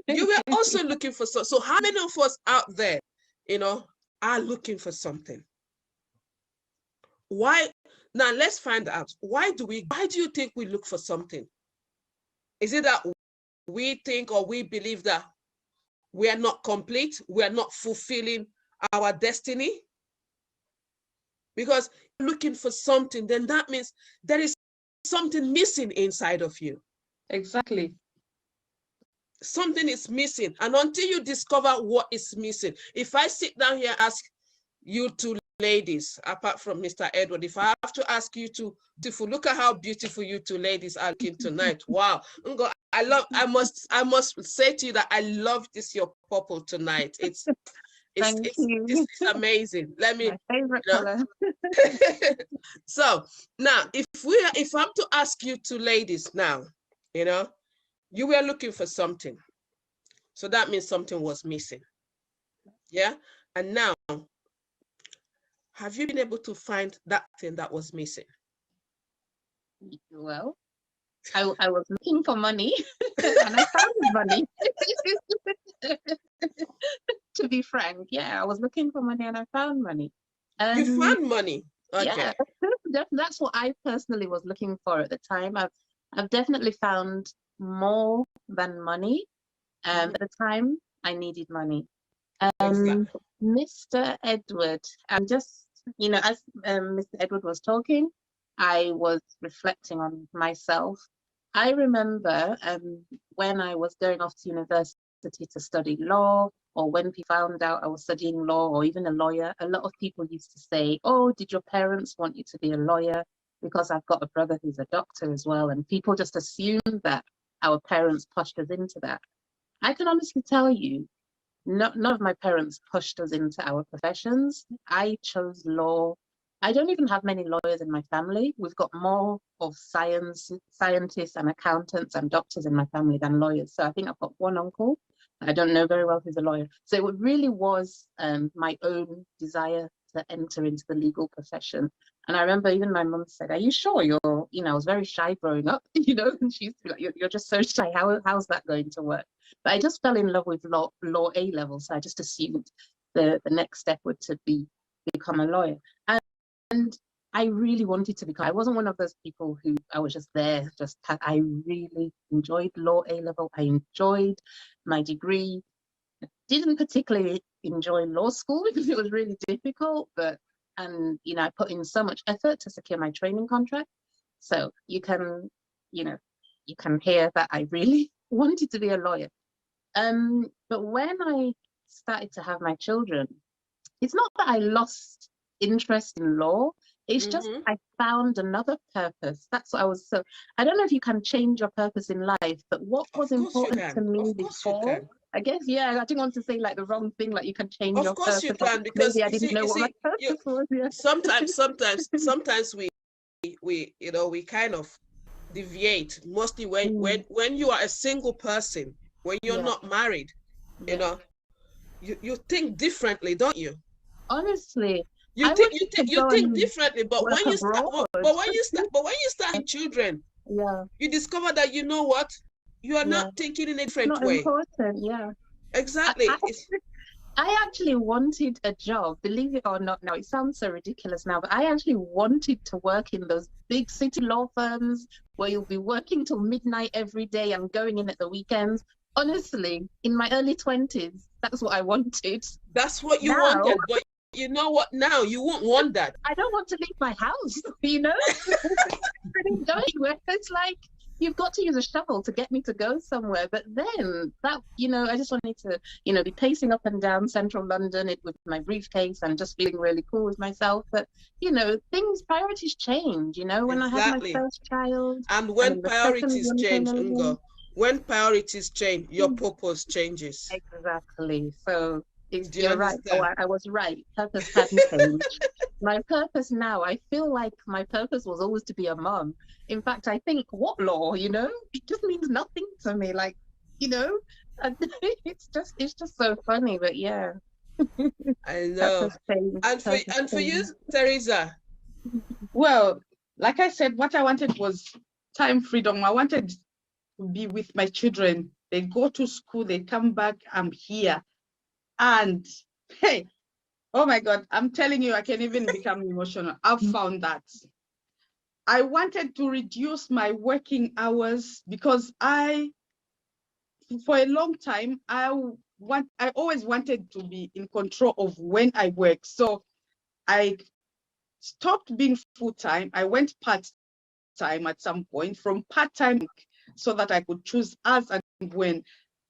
You were also looking for something. So how many of us out there, are looking for something? Why? Now let's find out. Why do you think we look for something? Is it that we think or we believe that we are not complete, we are not fulfilling our destiny? Because looking for something, then that means there is something missing inside of you. Exactly. Something is missing. And until you discover what is missing, if I sit down here and ask you two ladies, apart from Mr. Edward, if I have to ask you two, look at how beautiful you two ladies are looking tonight. Wow. I must say to you that I love this, your purple tonight. It's amazing. Let me, my favorite color. So now, if I'm to ask you two ladies now, you were looking for something. So that means something was missing. Yeah. And now, have you been able to find that thing that was missing? Well, I was looking for money and I found money. To be frank, yeah, I was looking for money and I found money. You found money? Okay. Yeah, that's what I personally was looking for at the time. I've definitely found more than money. At the time, I needed money. Exactly. Mr. Edward, as Mr. Edward was talking, I was reflecting on myself. I remember when I was going off to university to study law, or when people found out I was studying law or even a lawyer, a lot of people used to say, oh, did your parents want you to be a lawyer? Because I've got a brother who's a doctor as well. And people just assumed that our parents pushed us into that. I can honestly tell you, none of my parents pushed us into our professions. I chose law. I don't even have many lawyers in my family. We've got more of scientists and accountants and doctors in my family than lawyers. So I think I've got one uncle. I don't know very well who's a lawyer. So it really was my own desire to enter into the legal profession. And I remember even my mum said, are you sure you're, I was very shy growing up, and she used to be like, you're just so shy. How's that going to work? But I just fell in love with law A level. So I just assumed the next step would to become a lawyer. And I really wanted to become, I wasn't one of those people who I was just there, I really enjoyed law A level. I enjoyed my degree. I didn't particularly enjoy law school because it was really difficult, I put in so much effort to secure my training contract. So you can hear that I really wanted to be a lawyer. But when I started to have my children, it's not that I lost interest in law. It's just I found another purpose. That's what I don't know if you can change your purpose in life, but what was important to me before, I guess, I didn't want to say like the wrong thing, like you can change your purpose. Of course you can, because maybe I didn't know what my purpose was. Yeah. Sometimes we kind of deviate, mostly when you are a single person, when you're not married, you think differently, don't you? Honestly, you think differently, but when you start having children, you discover that you are not thinking in a different way. Important, yeah. Exactly. I actually wanted a job, believe it or not. Now it sounds so ridiculous now, but I actually wanted to work in those big city law firms where you'll be working till midnight every day and going in at the weekends. Honestly, in my early 20s, that's what I wanted. That's what you wanted, but you know what? Now you won't want that. I don't want to leave my house, It's like, you've got to use a shovel to get me to go somewhere. But then that, I just wanted to, be pacing up and down central London with my briefcase and just feeling really cool with myself. But, priorities change, when I had my first child. And when priorities change, when priorities change, your purpose changes. Exactly. So you're right. Oh, I was right. Purpose hadn't changed. My purpose now, I feel like my purpose was always to be a mom. In fact, I think, what law, it just means nothing to me. Like, it's just so funny, but yeah. I know. And for you, Teresa? Well, like I said, what I wanted was time freedom. I wanted to be with my children. They go to school, they come back, I'm here. And hey, oh my God, I'm telling you, I can even become emotional. I've found that. I wanted to reduce my working hours because for a long time, I always wanted to be in control of when I work. So I stopped being full-time. I went part part-time at some point, from part-time so that I could choose as and when.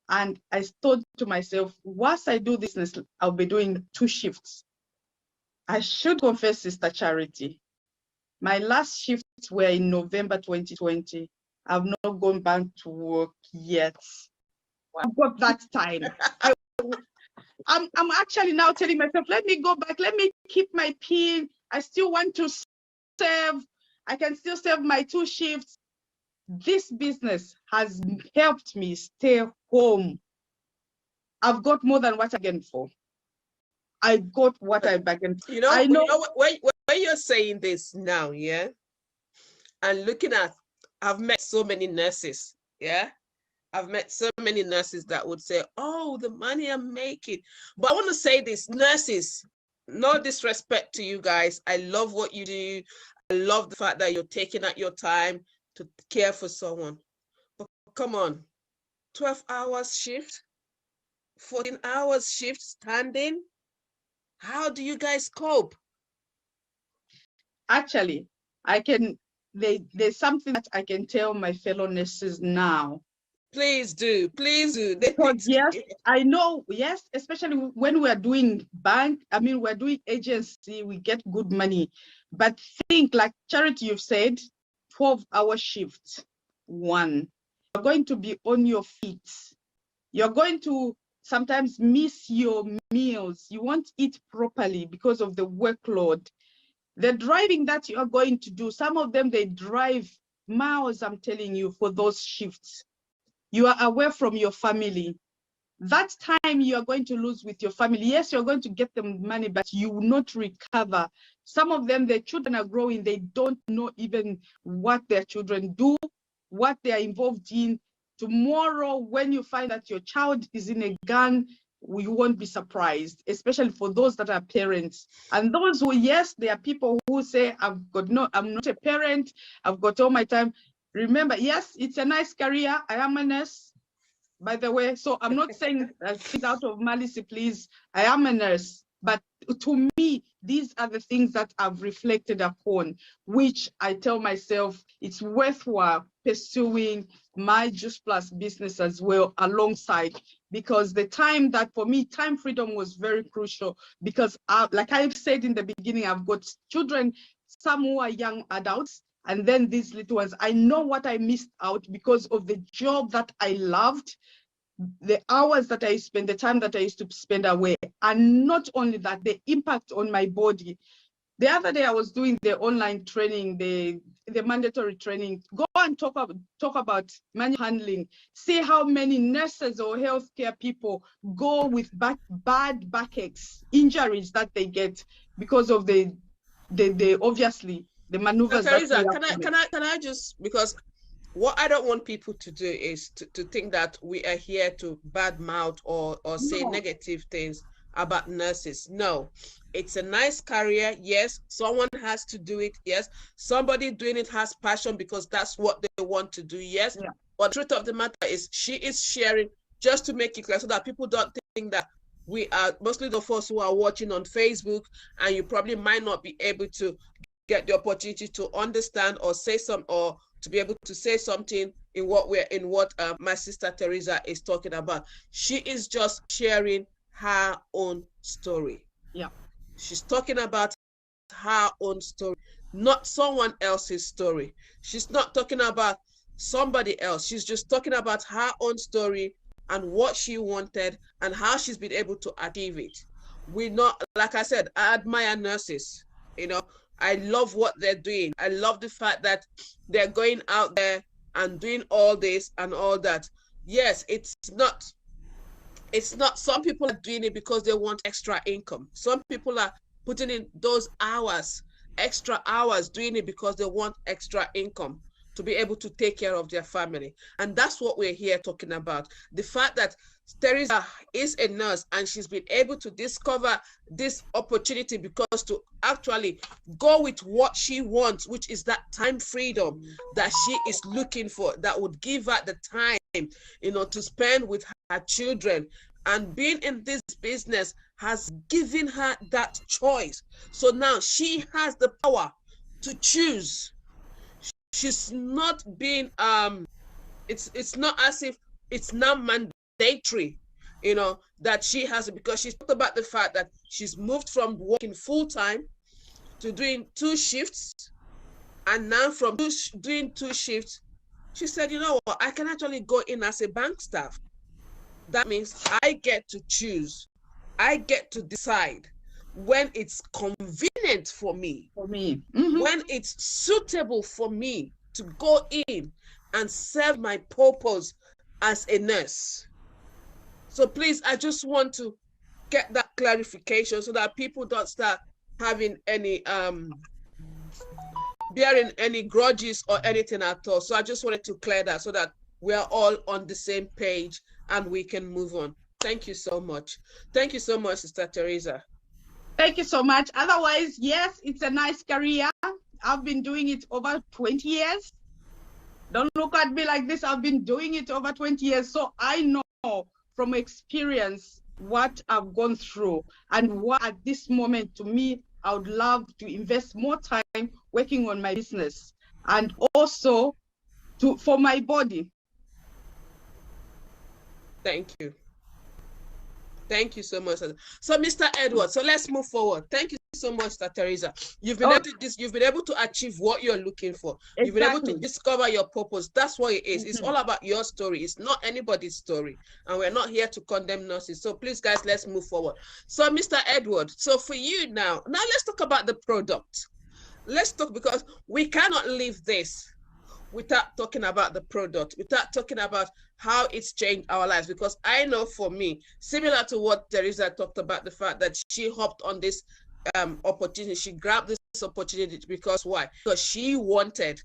And I thought to myself, once I do this business, I'll be doing 2 shifts. I should confess, Sister Charity, my last shifts were in November 2020. I've not gone back to work yet. Wow. I've got that time. I'm actually now telling myself, let me go back, let me keep my PIN. I still want to serve. I can still serve my 2 shifts. This business has helped me stay home. I've got more than what I bargained for. I got what I bargained for. You know when you're saying this now, yeah, and looking at, I've met so many nurses, yeah. I've met so many nurses that would say, oh, the money I'm making. But I want to say this, nurses, no disrespect to you guys. I love what you do. I love the fact that you're taking out your time to care for someone. But come on, 12 hours shift, 14 hours shift standing. How do you guys cope? Actually, there's something that I can tell my fellow nurses now. Please do, please do. Because yes, I know, yes, especially when we're doing we're doing agency, we get good money. But think, like Charity, you've said, 12-hour shifts, you're going to be on your feet. You're going to sometimes miss your meals. You won't eat properly because of the workload. The driving that you are going to do, some of them, they drive miles, I'm telling you, for those shifts. You are away from your family. That time you are going to lose with your family. Yes, you're going to get them money, but you will not recover. Some of them, their children are growing. They don't know even what their children do, what they are involved in. Tomorrow, when you find that your child is in a gang, you won't be surprised, especially for those that are parents. And those who, yes, there are people who say, I'm not a parent, I've got all my time. Remember, yes, it's a nice career. I am a nurse, by the way. So I'm not saying things out of malice, please. I am a nurse. But to me, these are the things that I've reflected upon, which I tell myself it's worthwhile pursuing my Juice Plus business as well alongside, because the time that, for me, time freedom was very crucial, because like I've said in the beginning, I've got children, some who are young adults, and then these little ones. I know what I missed out because of the job that I loved, the hours that I spent, the time that I used to spend away, and not only that, the impact on my body. The other day I was doing the online training, the mandatory training. Go and talk about manual handling. See how many nurses or healthcare people go with bad backaches, injuries that they get because of the obviously the maneuvers. Teresa, can I just, because what I don't want people to do is to think that we are here to badmouth or say negative things about nurses. No, it's a nice career. Yes, someone has to do it. Yes, somebody doing it has passion because that's what they want to do. Yes, yeah. But the truth of the matter is, she is sharing, just to make it clear so that people don't think that we are, mostly the folks who are watching on Facebook, and you probably might not be able to get the opportunity to understand or say some, or to be able to say something in what my sister Teresa is talking about. She is just sharing her own story. Yeah, she's talking about her own story, not someone else's story. She's not talking about somebody else. She's just talking about her own story and what she wanted and how she's been able to achieve it. Like I said, I admire nurses. I love what they're doing. I love the fact that they're going out there and doing all this and all that. Yes, it's not, some people are doing it because they want extra income. Some people are putting in those hours, extra hours, doing it because they want extra income to be able to take care of their family. And that's what we're here talking about. The fact that Teresa is a nurse and she's been able to discover this opportunity because to actually go with what she wants, which is that time freedom that she is looking for, that would give her the time, to spend with her children. And being in this business has given her that choice. So now she has the power to choose. she's not being it's not as if it's not mandatory, you know, that she has it, because she's talked about the fact that she's moved from working full-time to doing 2 shifts, and now from doing 2 shifts, she said, you know what, I can actually go in as a bank staff. That means I get to choose, I get to decide when it's convenient for me, when it's suitable for me to go in and serve my purpose as a nurse. So please, I just want to get that clarification so that people don't start having any bearing any grudges or anything at all. So I just wanted to clear that so that we are all on the same page and we can move on. Thank you so much. Thank you so much, Sister Teresa. Thank you so much. Otherwise, yes, it's a nice career. I've been doing it over 20 years. Don't look at me like this. I've been doing it over 20 years. So I know from experience what I've gone through, and what at this moment, to me, I would love to invest more time working on my business, and also for my body. Thank you. Thank you so much. So, Mr. Edward, so let's move forward. Thank you so much, Sister Teresa. You've been able to achieve what you're looking for. Exactly. You've been able to discover your purpose. That's what it is. It's all about your story. It's not anybody's story. And we're not here to condemn nurses. So please, guys, let's move forward. So, Mr. Edward, so for you now let's talk about the product. Let's talk, because we cannot leave this without talking about the product, without talking about how it's changed our lives. Because I know for me, similar to what Teresa talked about, the fact that she hopped on this opportunity, she grabbed this opportunity because why? Because she wanted,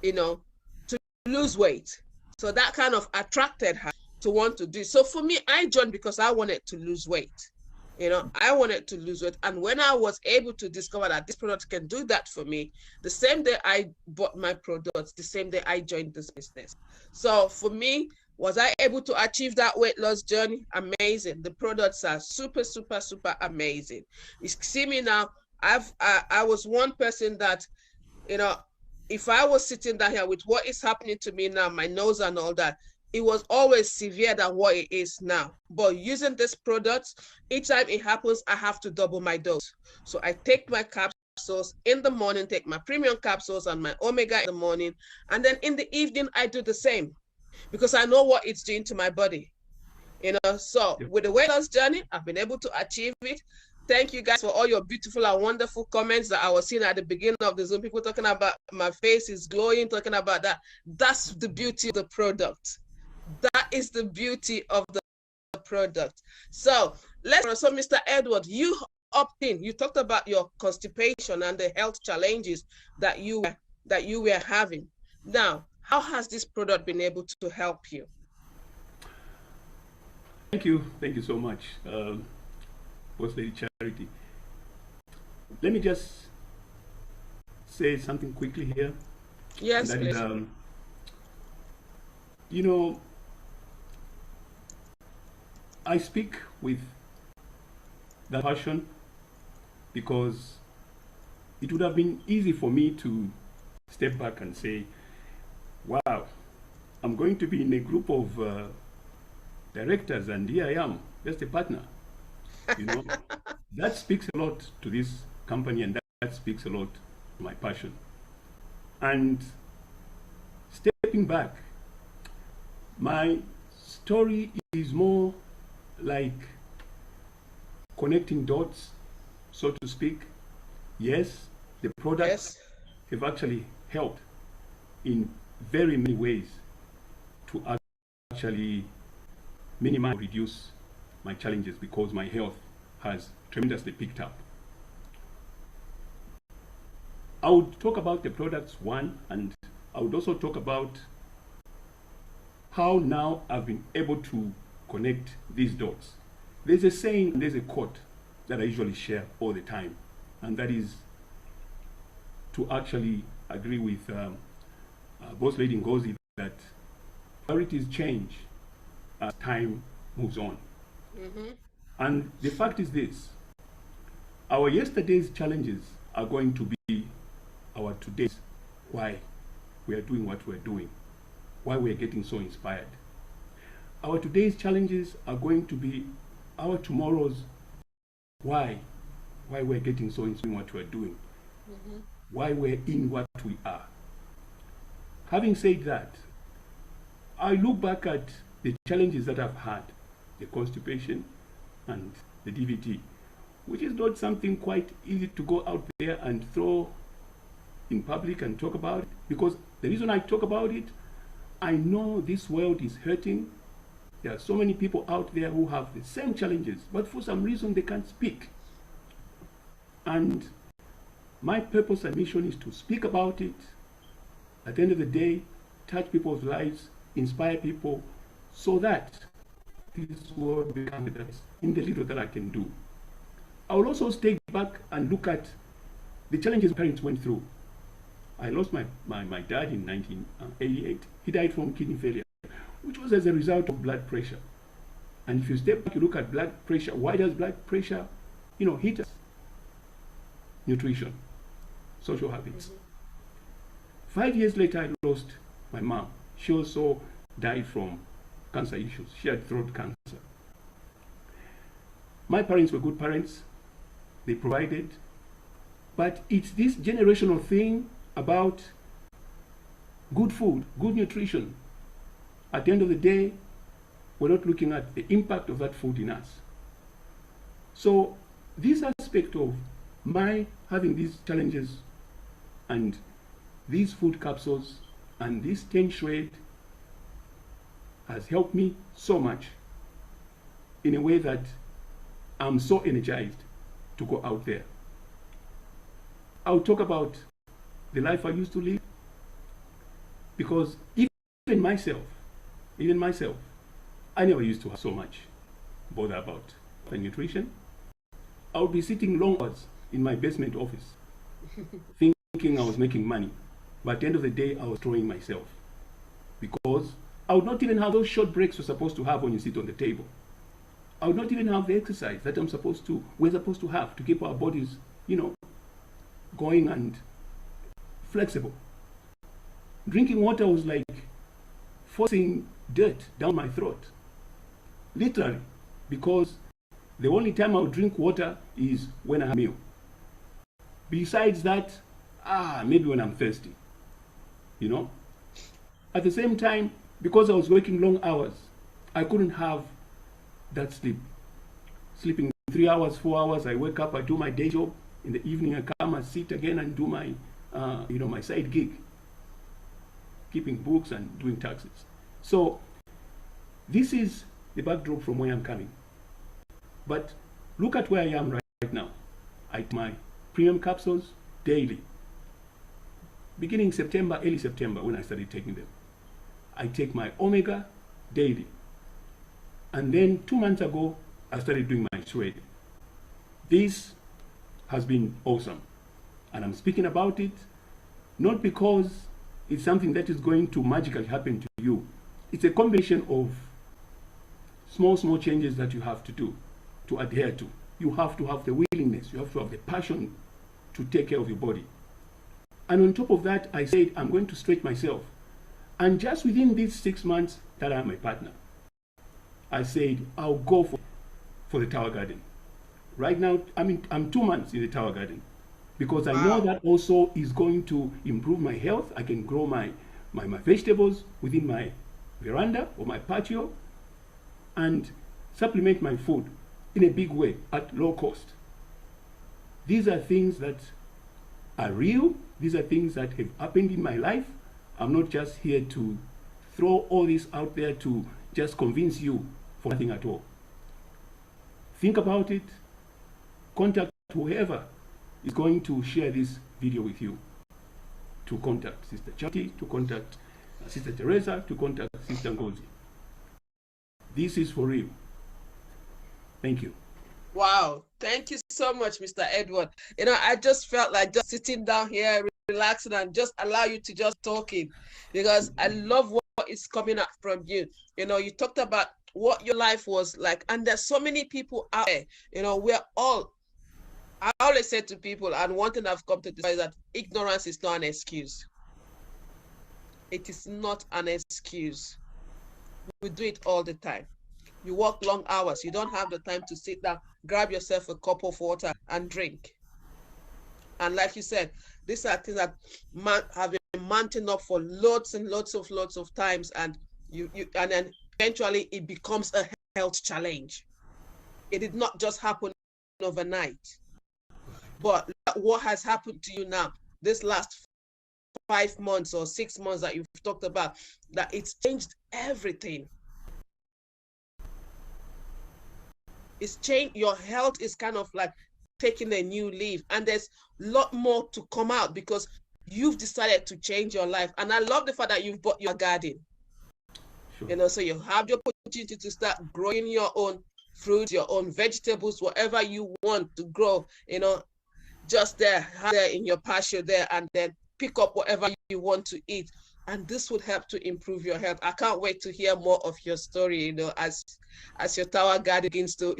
you know, to lose weight. So that kind of attracted her to want to do. So for me, I joined because I wanted to lose weight. You know, I wanted to lose weight. And when I was able to discover that this product can do that for me, the same day I bought my products, the same day I joined this business. So for me, was I able to achieve that weight loss journey? Amazing. The products are super, super, super amazing. You see me now, I was one person that, you know, if I was sitting down here with what is happening to me now, my nose and all that, it was always severe than what it is now. But using this product, each time it happens, I have to double my dose. So I take my capsules in the morning, take my premium capsules and my omega in the morning. And then in the evening, I do the same, because I know what it's doing to my body. You know, so with the weight loss journey, I've been able to achieve it. Thank you guys for all your beautiful and wonderful comments that I was seeing at the beginning of the Zoom. People talking about my face is glowing, talking about that. That's the beauty of the product. That is the beauty of the product. So so Mr. Edward, you opt in. You talked about your constipation and the health challenges that you were having. Now, how has this product been able to help you? Thank you so much, Boss Lady Charity. Let me just say something quickly here. Yes, please. You know, I speak with that passion because it would have been easy for me to step back and say, wow, I'm going to be in a group of directors and here I am, just a partner. You know, that speaks a lot to this company, and that speaks a lot to my passion. And stepping back, my story is more like connecting dots, so to speak. Yes, the products have actually helped in very many ways to actually minimize or reduce my challenges, because my health has tremendously picked up. I would talk about the products, one, and I would also talk about how now I've been able to connect these dots. There's a saying, there's a quote that I usually share all the time, and that is to actually agree with Boss Lady Ngozi that priorities change as time moves on. And the fact is this: our yesterday's challenges are going to be our today's why. we are doing what we're doing, why we're getting so inspired. Our today's challenges are going to be our tomorrow's why we're getting so inspired what we're doing, why we're in what we are. Having said that, I look back at the challenges that I've had, the constipation and the DVT, which is not something quite easy to go out there and throw in public and talk about it, because the reason I talk about it, I know this world is hurting. There are so many people out there who have the same challenges, but for some reason they can't speak. And my purpose and mission is to speak about it. At the end of the day, touch people's lives, inspire people, so that this world becomes better in the little that I can do. I will also stay back and look at the challenges parents went through. I lost my dad in 1988. He died from kidney failure, which was as a result of blood pressure. And if you step back, you look at blood pressure, why does blood pressure, hit us? Nutrition, social habits. 5 years later, I lost my mom. She also died from cancer issues. She had throat cancer. My parents were good parents. They provided. But it's this generational thing about good food, good nutrition. At the end of the day, we're not looking at the impact of that food in us. So this aspect of my having these challenges and these food capsules and this 10 shred has helped me so much in a way that I'm so energized to go out there. I'll talk about the life I used to live, because even myself, I never used to have so much bother about the nutrition. I would be sitting long hours in my basement office thinking I was making money, but at the end of the day, I was throwing myself, because I would not even have those short breaks you're supposed to have when you sit on the table. I would not even have the exercise that we're supposed to have to keep our bodies, going and flexible. Drinking water was like forcing dirt down my throat, literally, because the only time I would drink water is when I have a meal. Besides that, maybe when I'm thirsty, At the same time, because I was working long hours, I couldn't have that sleep. Sleeping 3 hours, 4 hours, I wake up, I do my day job. In the evening, I come and sit again and do my, my side gig, keeping books and doing taxes. So this is the backdrop from where I'm coming. But look at where I am right now. I take my premium capsules daily. Beginning September, early September, when I started taking them. I take my Omega daily. And then 2 months ago, I started doing my shred. This has been awesome. And I'm speaking about it, not because it's something that is going to magically happen to you. It's a combination of small changes that you have to do, to adhere to. You have to have the willingness, you have to have the passion to take care of your body. And on top of that, I said, I'm going to stretch myself. And just within these 6 months that I'm a partner, I said, I'll go for the Tower Garden. Right now, I'm 2 months in the Tower Garden, because I know that also is going to improve my health. I can grow my vegetables within my veranda or my patio and supplement my food in a big way at low cost. These are things that are real. These are things that have happened in my life. I'm not just here to throw all this out there to just convince you for nothing at all. Think about it. Contact whoever is going to share this video with you. To contact Sister Charity, to contact Sister Teresa, to contact Sister Ngozi. This is for real. Thank you. Wow, thank you so much, Mr. Edward. I just felt like just sitting down here, relaxing, and just allow you to just talking, because I love what is coming up from you. You talked about what your life was like, and there's so many people out there. I always say to people, and one thing I've come to decide is that ignorance is not an excuse. It is not an excuse. We do it all the time. You work long hours. You don't have the time to sit down, grab yourself a cup of water and drink. And like you said, these are things that have been mounting up for lots and lots of times, and and then eventually it becomes a health challenge. It did not just happen overnight. But what has happened to you now, this last 5 months or 6 months that you've talked about, that it's changed everything. It's changed. Your health is kind of like taking a new leaf, and there's a lot more to come out because you've decided to change your life. And I love the fact that you've bought your garden. Sure. You know, so you have the opportunity to start growing your own fruits, your own vegetables, whatever you want to grow, you know, just there in your pasture there, and then pick up whatever you want to eat. And this would help to improve your health. I can't wait to hear more of your story, you know, as your tower garden begins to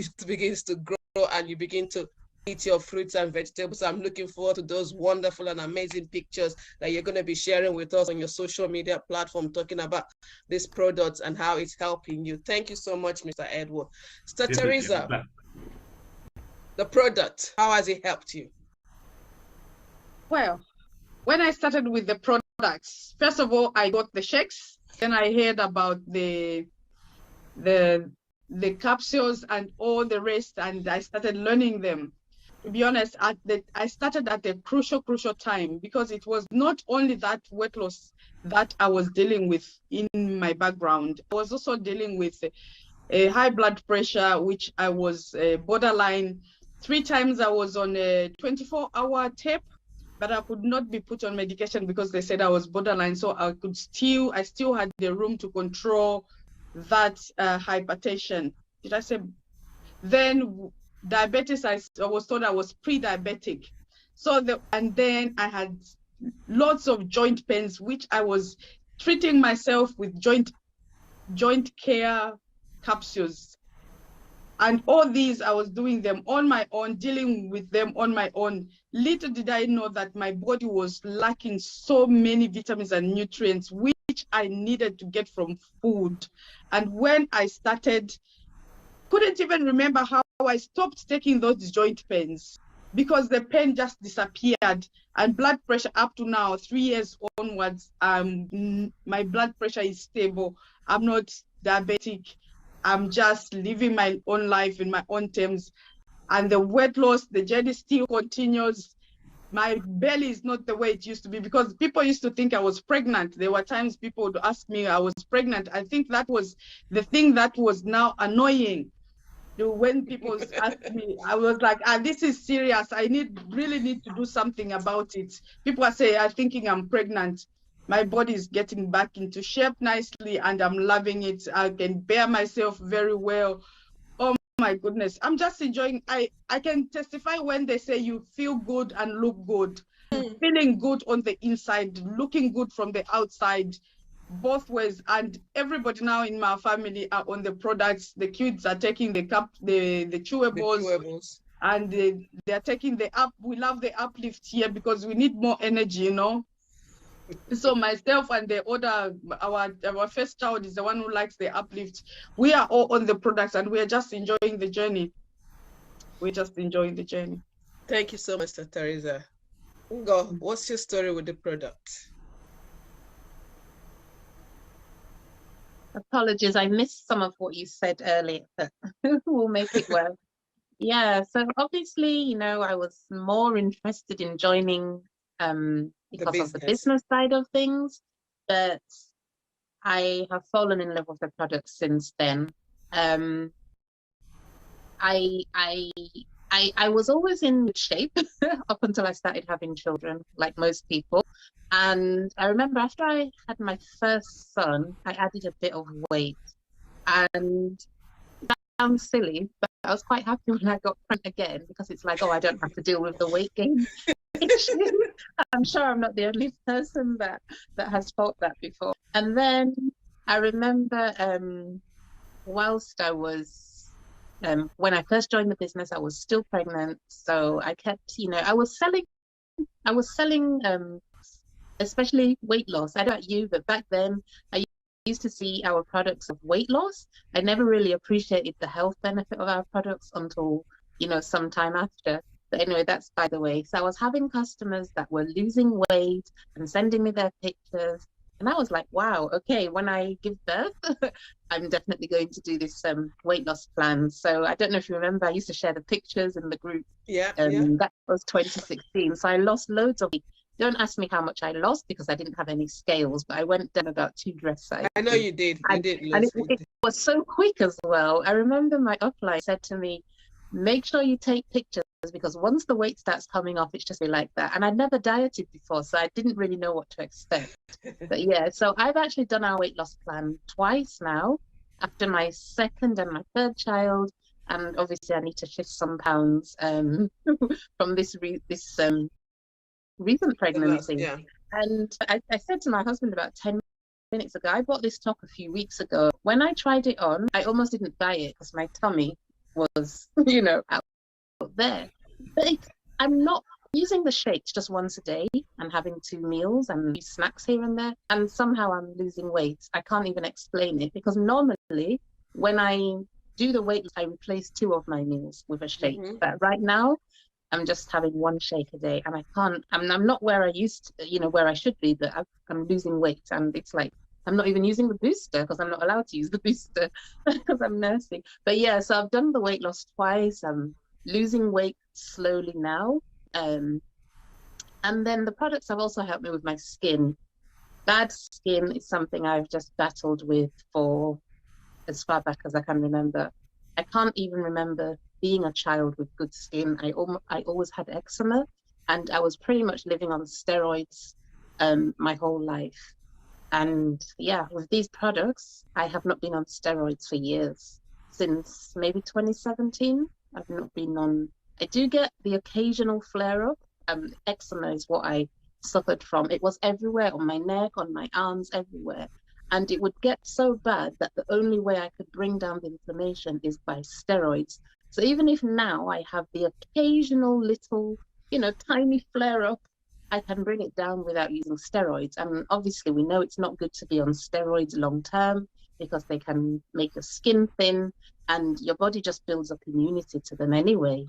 grow and you begin to eat your fruits and vegetables. I'm looking forward to those wonderful and amazing pictures that you're going to be sharing with us on your social media platform, talking about these products and how it's helping you. Thank you so much, Mr. Edward. Sister Teresa, the product, how has it helped you? Well, when I started with the products, first of all, I got the shakes. Then I heard about the capsules and all the rest, and I started learning them. To be honest, I started at a crucial time, because it was not only that weight loss that I was dealing with in my background. I was also dealing with a high blood pressure, which I was borderline. 3 times I was on a 24-hour tape, but I could not be put on medication because they said I was borderline. So I still had the room to control that hypertension. Did I say? Then diabetes, I was told I was pre-diabetic. And then I had lots of joint pains, which I was treating myself with joint care capsules. And all these, I was doing them on my own, dealing with them on my own. Little did I know that my body was lacking so many vitamins and nutrients, which I needed to get from food. And when I started, couldn't even remember how I stopped taking those joint pains, because the pain just disappeared. And blood pressure up to now, 3 years onwards, my blood pressure is stable. I'm not diabetic. I'm just living my own life in my own terms. And the weight loss, the journey still continues. My belly is not the way it used to be, because people used to think I was pregnant. There were times people would ask me I was pregnant. I think that was the thing that was now annoying. When people asked me, I was like, this is serious. I really need to do something about it. People are thinking I'm pregnant. My body is getting back into shape nicely, and I'm loving it. I can bear myself very well. Oh my goodness, I'm just enjoying. I can testify when they say you feel good and look good. Feeling good on the inside, looking good from the outside, both ways. And everybody now in my family are on the products. The kids are taking the chewables. And they're taking the up. We love the uplift here because we need more energy, you know. So myself and the other, our first child is the one who likes the uplift. We are all on the products, and we are just enjoying the journey. We're just enjoying the journey. Thank you so much, Sister Teresa. Ngo, what's your story with the product? Apologies, I missed some of what you said earlier, but we'll make it well. Yeah, so obviously, you know, I was more interested in joining because of the business side of things, but I have fallen in love with the product since then. I was always in good shape up until I started having children, like most people. And I remember after I had my first son, I added a bit of weight. And that sounds silly, but I was quite happy when I got pregnant again, because it's like, oh, I don't have to deal with the weight gain issue. I'm sure I'm not the only person that has felt that before. And then I remember whilst I was, when I first joined the business, I was still pregnant. So I kept, you know, I was selling especially weight loss. I don't know about you, but back then I used to see our products of weight loss. I never really appreciated the health benefit of our products until, you know, some time after. But anyway, that's by the way. So I was having customers that were losing weight and sending me their pictures. And I was like, wow, okay, when I give birth, I'm definitely going to do this weight loss plan. So I don't know if you remember, I used to share the pictures in the group. Yeah, That was 2016. So I lost loads of weight. Don't ask me how much I lost because I didn't have any scales, but I went down about 2 dress sizes. I know you did. You did lose. And it was so quick as well. I remember my upline said to me, make sure you take pictures because once the weight starts coming off, it's just like that. And I'd never dieted before, so I didn't really know what to expect. But yeah, so I've actually done our weight loss plan twice now, after my second and my third child. And obviously I need to shift some pounds from this recent pregnancy. Yeah. And I said to my husband about 10 minutes ago, I bought this top a few weeks ago. When I tried it on, I almost didn't buy it because my tummy was, you know, out there. But I'm not using the shakes just once a day and having 2 meals and snacks here and there. And somehow I'm losing weight. I can't even explain it because normally when I do the weight, I replace 2 of my meals with a shake. But right now, I'm just having 1 shake a day, and I can't. I'm not where I used to, you know, where I should be, but I'm losing weight, and it's like I'm not even using the booster because I'm not allowed to use the booster because I'm nursing. But yeah, so I've done the weight loss twice. I'm losing weight slowly now, and then the products have also helped me with my skin. Bad skin is something I've just battled with for as far back as I can remember. I can't even remember being a child with good skin. I always had eczema, and I was pretty much living on steroids my whole life. And yeah, with these products, I have not been on steroids for years. Since maybe 2017, I've not been on. I do get the occasional flare-up. Eczema is what I suffered from. It was everywhere, on my neck, on my arms, everywhere. And it would get so bad that the only way I could bring down the inflammation is by steroids. So even if now I have the occasional little, you know, tiny flare up, I can bring it down without using steroids. And obviously we know it's not good to be on steroids long term because they can make your skin thin and your body just builds up immunity to them anyway.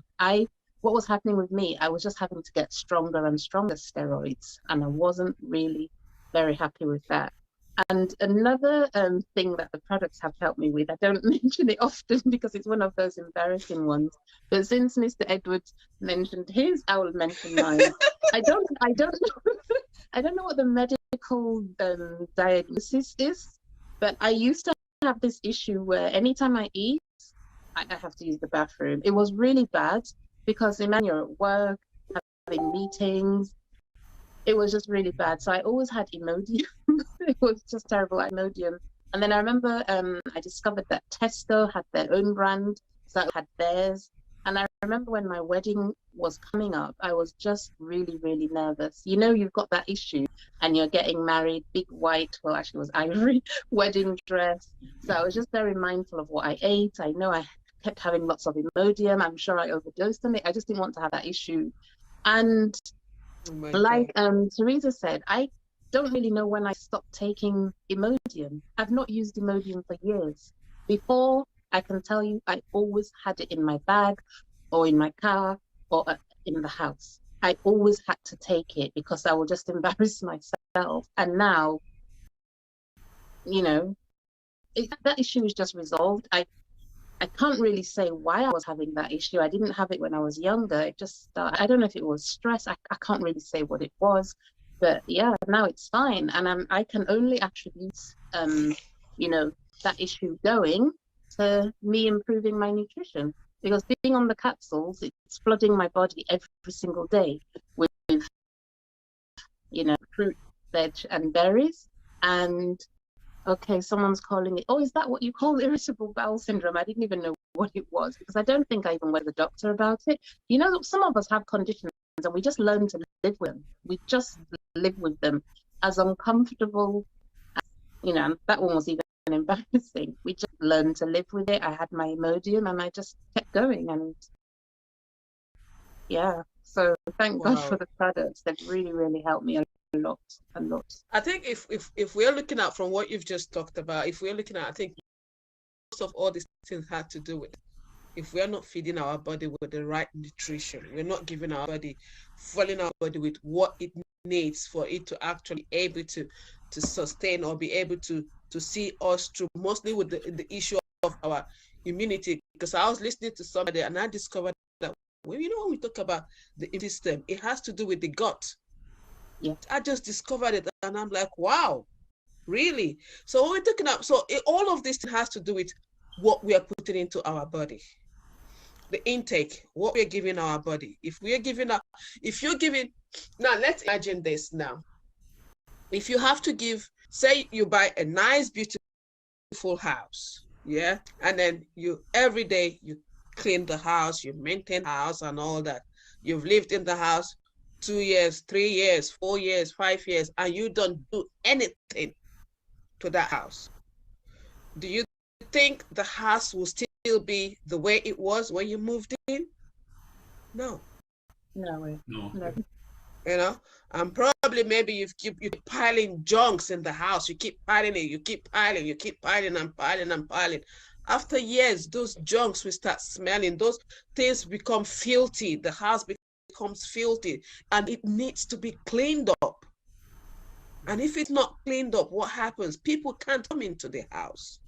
What was happening with me, I was just having to get stronger and stronger steroids, and I wasn't really very happy with that. And another thing that the products have helped me with, I don't mention it often because it's one of those embarrassing ones, but since Mr. Edwards mentioned his, I will mention mine. I don't know what the medical diagnosis is, but I used to have this issue where anytime I eat, I have to use the bathroom. It was really bad because imagine you're at work, having meetings. It was just really bad. So I always had Imodium. It was just terrible, Imodium. And then I remember I discovered that Tesco had their own brand, so I had theirs. And I remember when my wedding was coming up, I was just really, really nervous. You know, you've got that issue and you're getting married, big white, well, actually it was ivory, wedding dress. So I was just very mindful of what I ate. I know I kept having lots of Imodium. I'm sure I overdosed on it. I just didn't want to have that issue. And like Teresa said, I don't really know when I stopped taking Imodium. I've not used Imodium for years. Before, I can tell you, I always had it in my bag or in my car or in the house. I always had to take it because I would just embarrass myself. And now, you know, that issue is just resolved. I can't really say why I was having that issue. I didn't have it when I was younger. It just, I don't know if it was stress. I can't really say what it was. But yeah, now it's fine. And I can only attribute, you know, that issue going to me improving my nutrition. Because being on the capsules, it's flooding my body every single day with, you know, fruit, veg, and berries. And okay, someone's calling it, oh, is that what you call irritable bowel syndrome? I didn't even know what it was because I don't think I even went to the doctor about it. You know, some of us have conditions and we just learn to live with them. We just live with them as uncomfortable. You know, that one was even embarrassing. We just learned to live with it. I had my Imodium and I just kept going. And yeah, so thank God for the products. They've really, really helped me a lot, a lot. I think if we're looking at from what you've just talked about, if we're looking at, I think most of all these things had to do with, if we are not feeding our body with the right nutrition, we're not giving our body, filling our body with what it needs for it to actually able to sustain or be able to see us through, mostly with the issue of our immunity. Because I was listening to somebody and I discovered that, well, you know, when we talk about the immune system, it has to do with the gut. Yeah. I just discovered it and I'm like, wow, really? So when we're talking about, so all of this has to do with what we are putting into our body. The intake, what we're giving our body. If you're giving, now let's imagine this now. If you have to give, say you buy a nice, beautiful house, yeah? And then every day you clean the house, you maintain the house and all that. You've lived in the house 2 years, 3 years, 4 years, 5 years, and you don't do anything to that house. Do you think the house will still be the way it was when you moved in? No. No. You know, and probably maybe you keep piling junks in the house. You keep piling it, you keep piling and piling and piling. After years, those junks will start smelling. Those things become filthy. The house becomes filthy and it needs to be cleaned up. And if it's not cleaned up, what happens? People can't come into the house.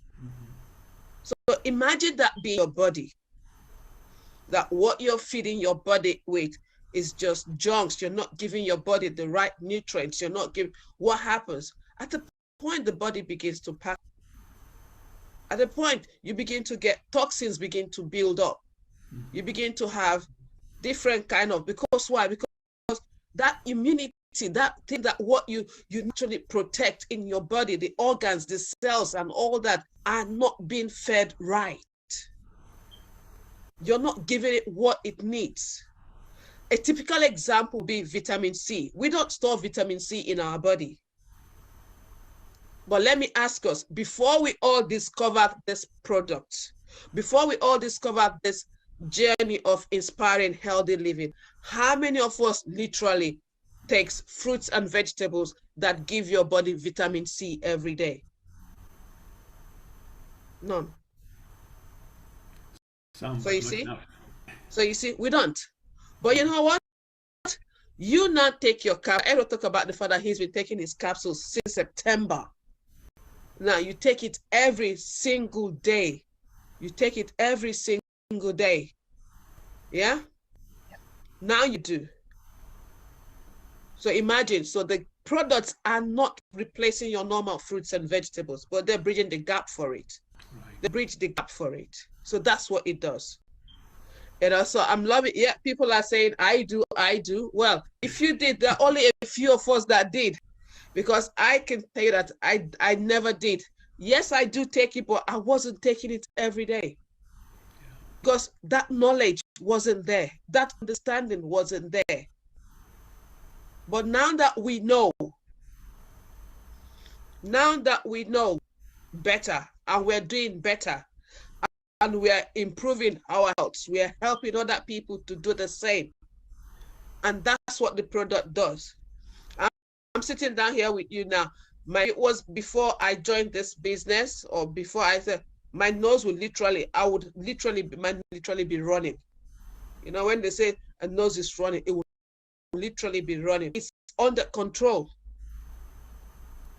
So imagine that being your body, that what you're feeding your body with is just junks. You're not giving your body the right nutrients. You're not giving, what happens? At the point the body begins to pack, at the point you begin to get toxins begin to build up. You begin to have different kind of, because why? Because that immunity, that thing, that what you naturally protect in your body, the organs, the cells and all that are not being fed right. You're not giving it what it needs. A typical example would be vitamin C. We don't store vitamin C in our body. But let me ask us, before we all discovered this product, before we all discovered this journey of inspiring healthy living, how many of us literally takes fruits and vegetables that give your body vitamin C every day? None. So you see, we don't. But you know what? You not take your capsule. I will talk about the fact that he's been taking his capsules since September. Now you take it every single day. You take it every single day. Yeah? Now you do. So imagine, so the products are not replacing your normal fruits and vegetables, but they're bridging the gap for it. Right. They bridge the gap for it. So that's what it does. You know, so I'm loving it. Yeah, people are saying, I do. Well, if you did, there are only a few of us that did, because I can tell you that I never did. Yes, I do take it, but I wasn't taking it every day. Because that knowledge wasn't there. That understanding wasn't there. But now that we know better and we're doing better and we're improving our health, we're helping other people to do the same. And that's what the product does. I'm sitting down here with you now. It was before I joined this business, or before I said, my nose would literally be running. You know, when they say a nose is running, it would literally be running. It's under control.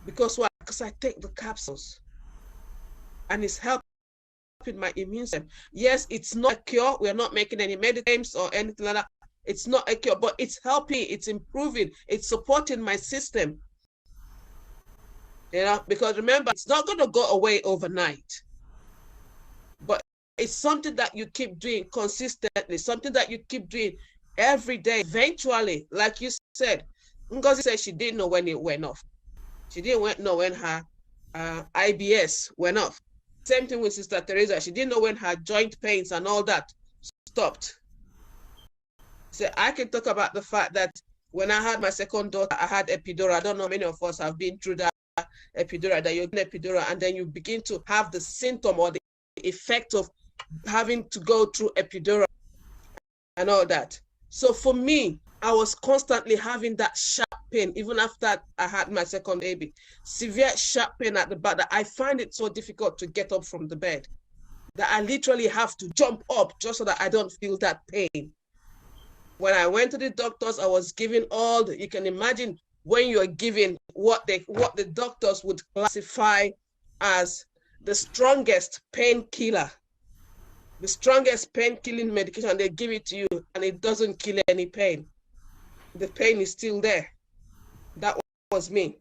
Because why? Because I take the capsules and it's helping my immune system. Yes, it's not a cure. We're not making any medicines or anything like that. It's not a cure, but it's helping, it's improving, it's supporting my system. You know, because remember, it's not going to go away overnight. But it's something that you keep doing consistently, something that you keep doing every day. Eventually, like you said, Ngozi said she didn't know when it went off. She didn't know when her IBS went off. Same thing with Sister Teresa. She didn't know when her joint pains and all that stopped. So I can talk about the fact that when I had my second daughter, I had epidural. I don't know, many of us have been through that epidural, that you're getting epidural, and then you begin to have the symptom or the effect of having to go through epidural and all that. So for me, I was constantly having that sharp pain, even after I had my second baby. Severe sharp pain at the back that I find it so difficult to get up from the bed that I literally have to jump up just so that I don't feel that pain. When I went to the doctors, I was given all the, you can imagine when you're given what the doctors would classify as the strongest painkiller, the strongest pain-killing medication, they give it to you and it doesn't kill any pain. The pain is still there. That was me.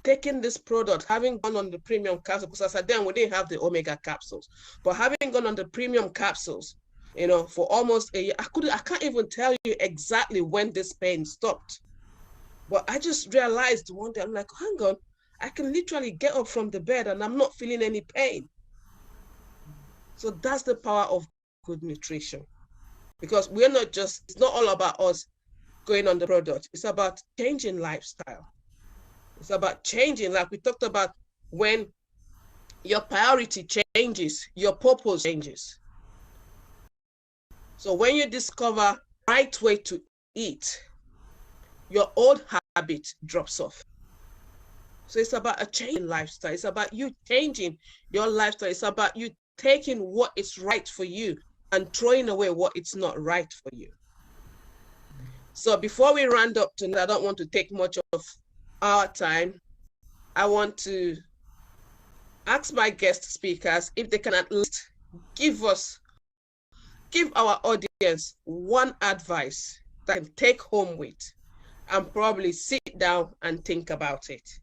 Taking this product, having gone on the premium capsule, because as I then we didn't have the omega capsules, but having gone on the premium capsules, you know, for almost a year, I can't even tell you exactly when this pain stopped. But I just realized one day, I'm like, hang on, I can literally get up from the bed and I'm not feeling any pain. So that's the power of good nutrition. Because we're not just, it's not all about us going on the product. It's about changing lifestyle. It's about changing, like we talked about, when your priority changes, your purpose changes. So when you discover the right way to eat, your old habit drops off. So it's about a change in lifestyle. It's about you changing your lifestyle. It's about you taking what is right for you and throwing away what is not right for you. So before we round up tonight, I don't want to take much of our time. I want to ask my guest speakers if they can at least give our audience one advice that can take home with and probably sit down and think about it.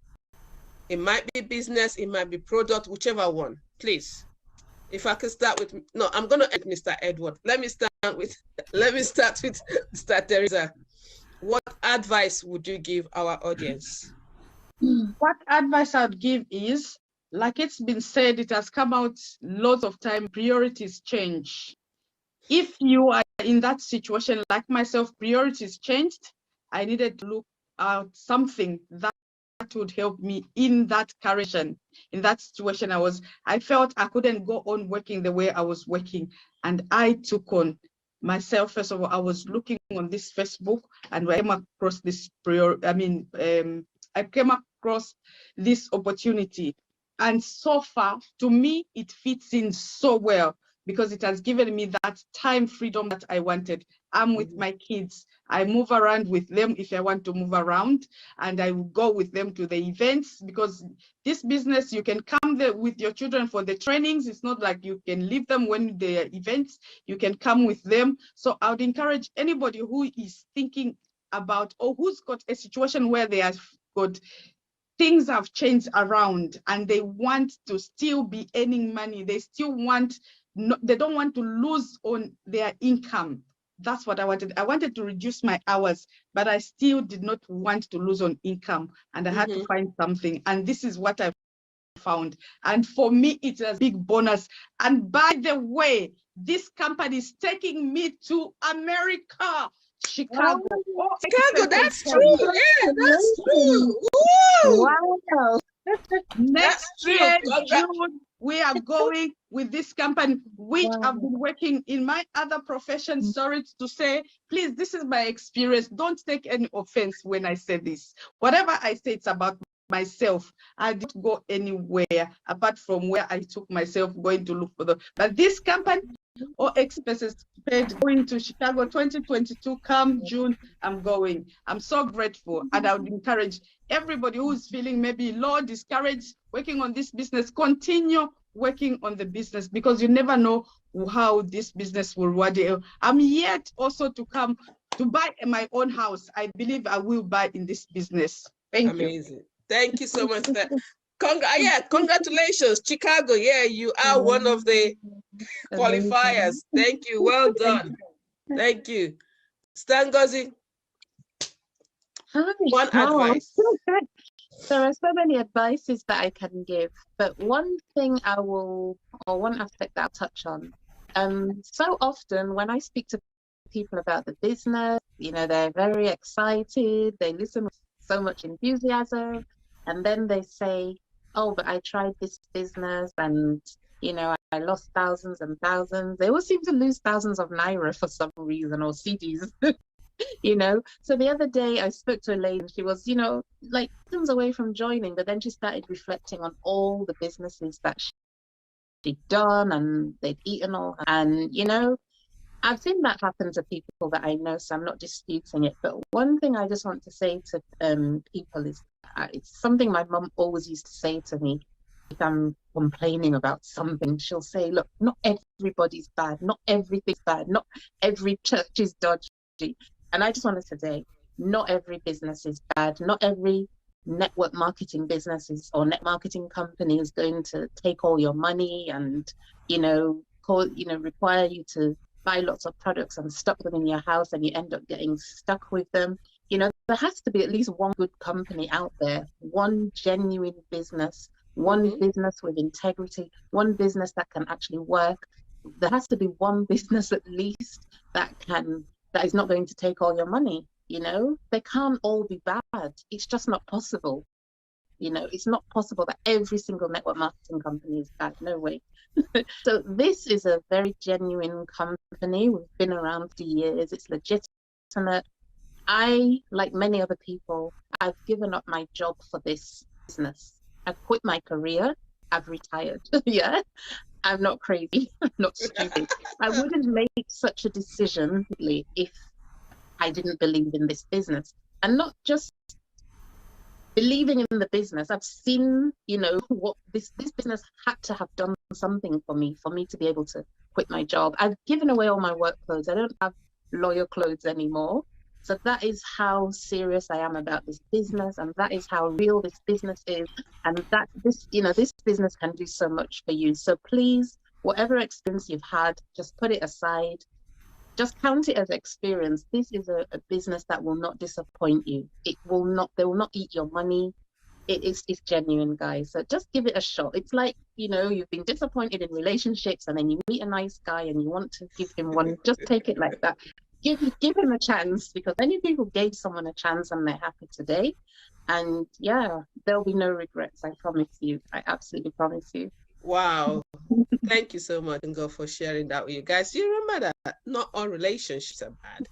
It might be business, it might be product, whichever one, please. If I can start with, no, I'm going to end Mr. Edward. Let me start with Mr. Teresa. What advice would you give our audience? What advice I would give is, like it's been said, it has come out lots of time, priorities change. If you are in that situation, like myself, priorities changed. I needed to look at something that would help me in that correction, in that situation. I felt I couldn't go on working the way I was working. And I took on myself. First of all, I was looking on this Facebook and I came across this I came across this opportunity. And so far, to me, it fits in so well because it has given me that time freedom that I wanted. I'm with my kids. I move around with them if I want to move around, and I will go with them to the events, because this business, you can come there with your children for the trainings. It's not like you can leave them when the events, you can come with them. So I would encourage anybody who is thinking about, or who's got a situation where they have got things have changed around and they want to still be earning money. They still want, they don't want to lose on their income. That's what I wanted. I wanted to reduce my hours, but I still did not want to lose on income. And I had to find something. And this is what I found. And for me, it's a big bonus. And by the way, this company is taking me to America. Chicago. Oh, Chicago, that's true. Yeah, that's true. Woo! Wow. Next year, June, we are going with this company, which I've been working in my other profession. Sorry to say, please, this is my experience. Don't take any offense when I say this. Whatever I say, it's about myself. I didn't go anywhere apart from where I took myself going to look for them. But this company, all expenses paid, going to Chicago 2022, come June, I'm going. I'm so grateful, and I would encourage everybody who is feeling maybe low, discouraged, working on this business, continue working on the business, because you never know how this business will reward you. I'm yet also to come to buy my own house. I believe I will buy in this business. Thank you. Amazing. Thank you so much for that. Congratulations, Chicago. Yeah, you are one of the qualifiers. Thank you. Well done. Thank you. Stangozi, one advice. There are so many advices that I can give, but one thing or one aspect that I'll touch on. So often when I speak to people about the business, they're very excited, they listen with so much enthusiasm, and then they say, oh, but I tried this business and, I lost thousands and thousands. They all seem to lose thousands of naira for some reason, or CDs. you know. So the other day I spoke to a lady and she was, you know, like seconds away from joining, but then she started reflecting on all the businesses that she'd done and they'd eaten all. And, you know, I've seen that happen to people that I know, so I'm not disputing it. But one thing I just want to say to people is it's something my mum always used to say to me. If I'm complaining about something, she'll say, look, not everybody's bad, not everything's bad, not every church is dodgy. And I just wanted to say, not every business is bad, not every network marketing business is, or net marketing company is going to take all your money and, you know, require you to buy lots of products and stock them in your house, and you end up getting stuck with them. You know, there has to be at least one good company out there, one genuine business, one business with integrity, one business that can actually work. There has to be one business at least that is not going to take all your money. You know, they can't all be bad. It's just not possible. You know, it's not possible that every single network marketing company is bad. No way. So this is a very genuine company. We've been around for years. It's legitimate. I, like many other people, I've given up my job for this business. I've quit my career. I've retired. Yeah, I'm not crazy. I'm not stupid. I wouldn't make such a decision if I didn't believe in this business. And not just believing in the business. I've seen, you know, what this business had to have done something for me to be able to quit my job. I've given away all my work clothes. I don't have lawyer clothes anymore. So that is how serious I am about this business, and that is how real this business is, and that this business can do so much for you. So please, whatever experience you've had, just put it aside. Just count it as experience. This is a business that will not disappoint you. They will not eat your money. It's genuine, guys. So just give it a shot. It's like, you know, you've been disappointed in relationships and then you meet a nice guy and you want to give him one. Just take it like that. Give him a chance, because many people gave someone a chance and they're happy today. And yeah, there'll be no regrets. I promise you. I absolutely promise you. Wow. Thank you so much, Ngo, for sharing that with you guys. You remember that not all relationships are bad.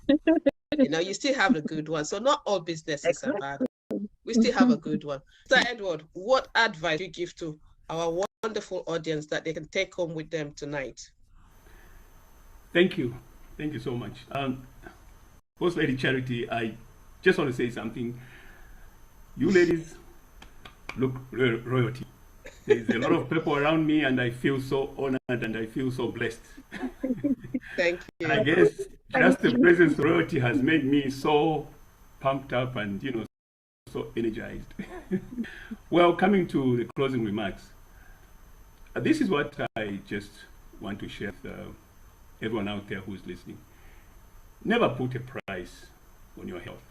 You know, you still have a good one. So not all businesses are bad. We still have a good one. So Edward, what advice do you give to our wonderful audience that they can take home with them tonight? Thank you. Thank you so much. First Lady Charity, I just want to say something. You ladies look royalty. There's a lot of people around me and I feel so honored and I feel so blessed. Thank you. And I guess just the presence of royalty has made me so pumped up and, you know, so energized. Well, coming to the closing remarks, this is what I just want to share with everyone out there who's listening. Never put a price on your health.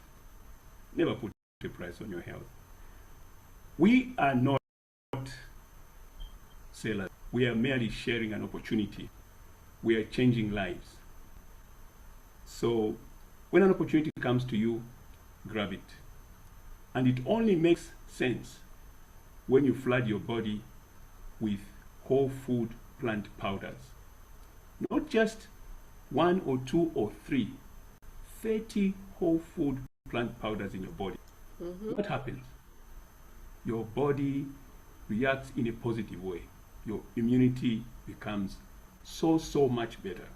Never put a price on your health. We are not sellers. We are merely sharing an opportunity. We are changing lives. So when an opportunity comes to you, grab it. And it only makes sense when you flood your body with whole food plant powders. Not just 1 or 2 or 3, 30 whole food plant powders in your body. What happens? Your body reacts in a positive way. Your immunity becomes so much better.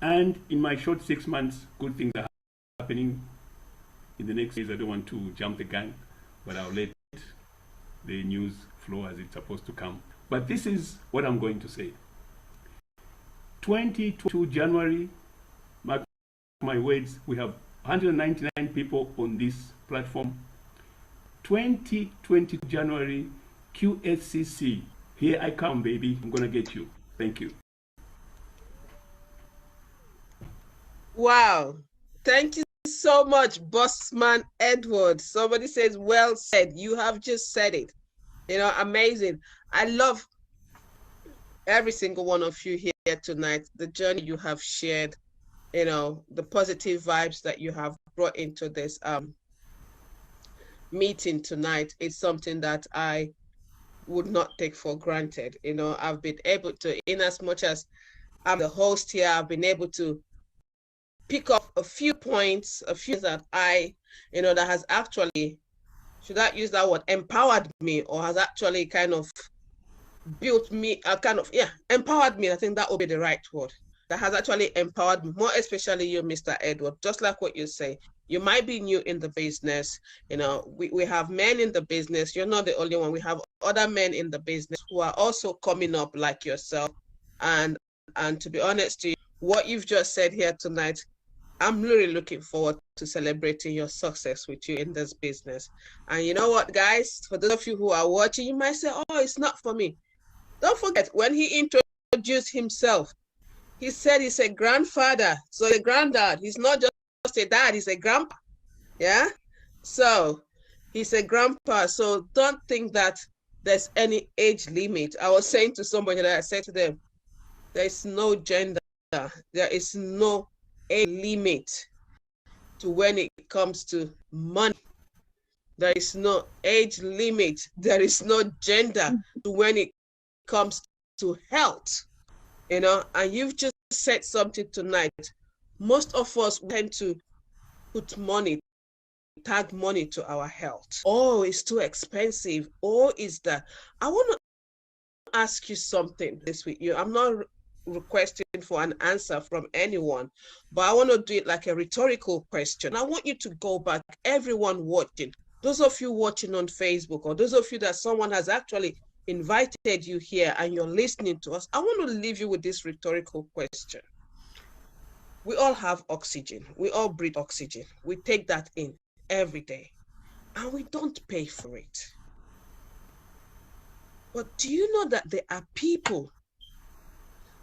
And in my short 6 months, good things are happening. In the next days, I don't want to jump the gun, but I'll let the news flow as it's supposed to come. But this is what I'm going to say. 22 January, mark my words, we have 199 people on this platform. 2020 January, QSCC. Here I come, baby. I'm gonna get you. Thank you. Wow. Thank you so much, Bossman Edward. Somebody says, well said. You have just said it. You know, amazing. I love every single one of you here tonight, the journey you have shared, you know, the positive vibes that you have brought into this meeting tonight. It's something that I would not take for granted. You know, I've been able to, in as much as I'm the host here, I've been able to pick up a few points, a few that that has actually, should I use that word, empowered me, or has actually kind of built me, empowered me. I think that would be the right word. That has actually empowered me, more especially you, Mr. Edward. Just like what you say, you might be new in the business. We have men in the business. You're not the only one. We have other men in the business who are also coming up like yourself. And to be honest to you, what you've just said here tonight, I'm really looking forward to celebrating your success with you in this business. And you know what, guys, for those of you who are watching, you might say, oh, it's not for me. Don't forget, when he introduced himself, he said he's a grandfather. So a granddad, he's not just a dad, he's a grandpa. Yeah? So he's a grandpa. So don't think that there's any age limit. I was saying to somebody that I said to them, there is no gender. There is no age limit to when it comes to money. There is no age limit. There is no gender to when it comes to health. And you've just said something tonight. Most of us tend to put money, tag money to our health. Oh, it's too expensive. Oh, is that? I want to ask you something this week. I'm not requesting for an answer from anyone, but I want to do it like a rhetorical question. I want you to go back, everyone watching, those of you watching on Facebook, or those of you that someone has actually invited you here and you're listening to us. I want to leave you with this rhetorical question. We all have oxygen. We all breathe oxygen. We take that in every day and we don't pay for it. But do you know that there are people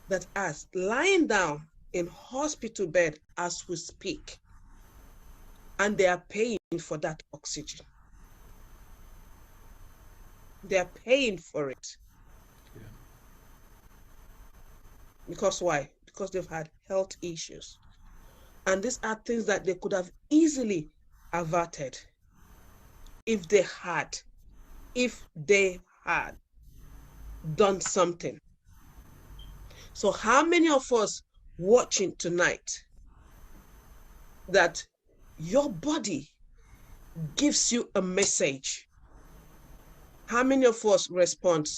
that are lying down in hospital bed as we speak, and they are paying for that oxygen? They're paying for it. Yeah. Because why? Because they've had health issues. And these are things that they could have easily averted if they had done something. So how many of us watching tonight that your body gives you a message? How many of us respond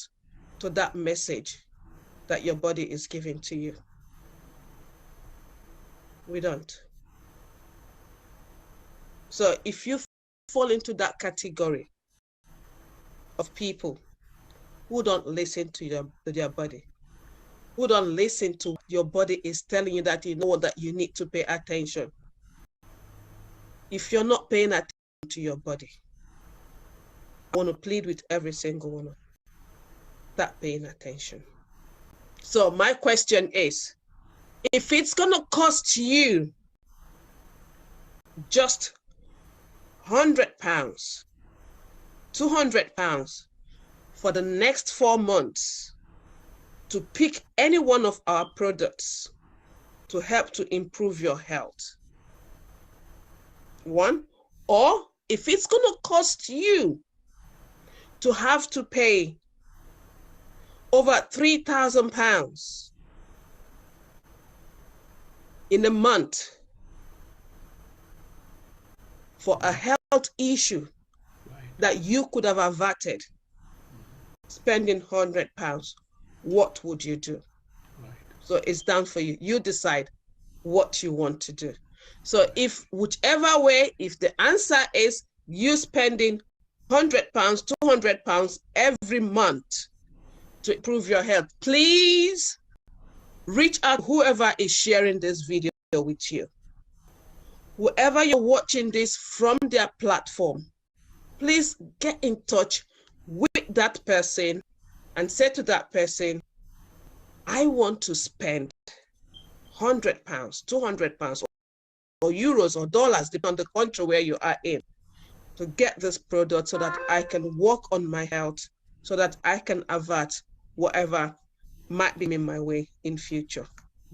to that message that your body is giving to you? We don't. So if you fall into that category of people who don't listen to their body, who don't listen to your body is telling you that you know that you need to pay attention. If you're not paying attention to your body, I want to plead with every single one of that paying attention. So my question is, if it's going to cost you just £100, £200 for the next 4 months to pick any one of our products to help to improve your health, one, or if it's going to cost you to have to pay over £3,000 in a month for a health issue that you could have averted spending £100, what would you do? Right. So it's down for you. You decide what you want to do. So if whichever way, if the answer is you spending £100, £200 every month to improve your health, please reach out to whoever is sharing this video with you. Whoever you're watching this from their platform, please get in touch with that person and say to that person, I want to spend £100, £200, or euros or dollars, depending on the country where you are in, to get this product so that I can work on my health, so that I can avert whatever might be in my way in future.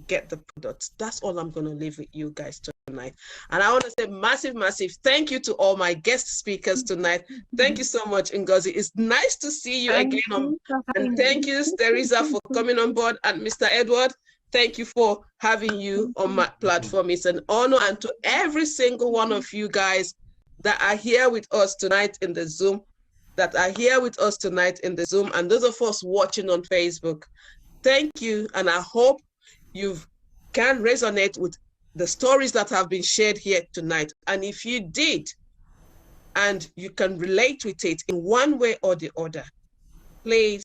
Get the products. That's all I'm going to leave with you guys tonight. And I want to say massive thank you to all my guest speakers tonight. Thank you so much, Ngozi. It's nice to see you again. And thank you, Teresa, for coming on board. And Mr. Edward, Thank you for having you on my platform. It's an honor. And to every single one of you guys that are here with us tonight in the Zoom, and those of us watching on Facebook, thank you. And I hope you can resonate with the stories that have been shared here tonight. And if you did, and you can relate with it in one way or the other, please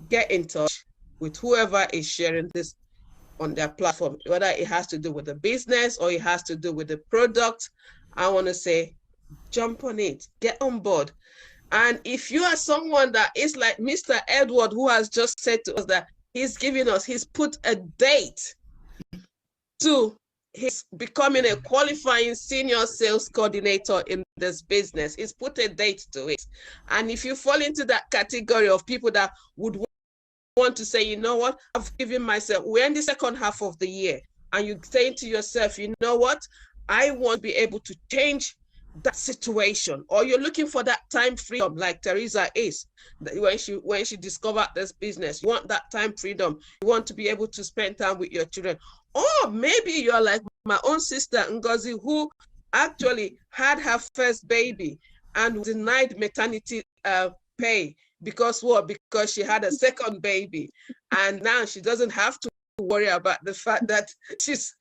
get in touch with whoever is sharing this on their platform, whether it has to do with the business or it has to do with the product. I want to say, jump on it, get on board. And if you are someone that is like Mr. Edward, who has just said to us that he's put a date to his becoming a qualifying senior sales coordinator in this business. He's put a date to it. And if you fall into that category of people that would want to say, you know what, I've given myself, we're in the second half of the year, and you say to yourself, you know what, I want to be able to change that situation, or you're looking for that time freedom like Teresa is, when she discovered this business. You want that time freedom. You want to be able to spend time with your children. Or maybe you're like my own sister Ngozi, who actually had her first baby and denied maternity pay because what? Because she had a second baby, and now she doesn't have to worry about the fact that she's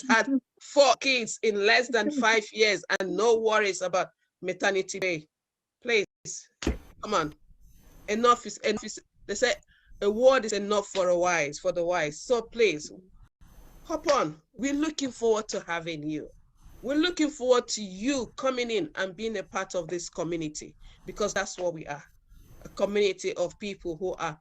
had 4 kids in less than 5 years and no worries about maternity pay. Please, come on. Enough is enough. They say a word is enough for the wise. So please, hop on. We're looking forward to having you. We're looking forward to you coming in and being a part of this community, because that's what we are. A community of people who are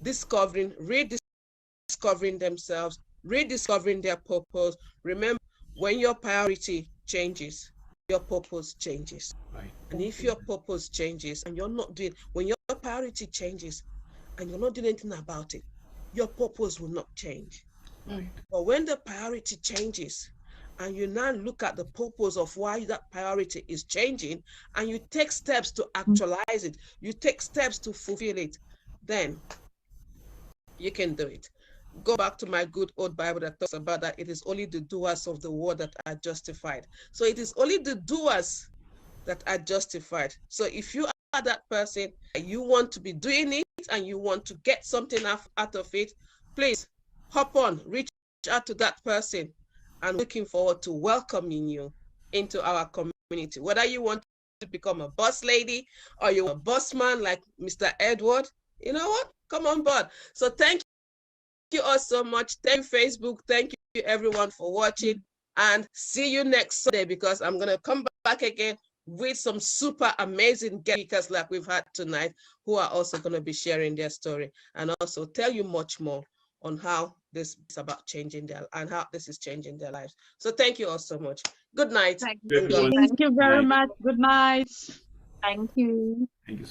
discovering, rediscovering themselves, rediscovering their purpose. Remember, when your priority changes, your purpose changes. Right. And if your purpose changes and you're not doing, when your priority changes and you're not doing anything about it, your purpose will not change. Right. But when the priority changes and you now look at the purpose of why that priority is changing, and you take steps to actualize it, you take steps to fulfill it, then you can do it. Go back to my good old Bible that talks about that it is only the doers of the word that are justified. So it is only the doers that are justified. So if you are that person, you want to be doing it and you want to get something out of it, please hop on, reach out to that person, and looking forward to welcoming you into our community. Whether you want to become a boss lady or you're a boss man like Mr. Edward, you know what? Come on board. So thank you all so much. Thank you, Facebook. Thank you, everyone, for watching. And see you next Sunday, because I'm going to come back again with some super amazing guest speakers like we've had tonight, who are also going to be sharing their story and also tell you much more on how this is about changing their, and how this is changing their lives. So thank you all so much. Good night. Thank you. Everyone. Thank you very much. Good night. Thank you. Thank you.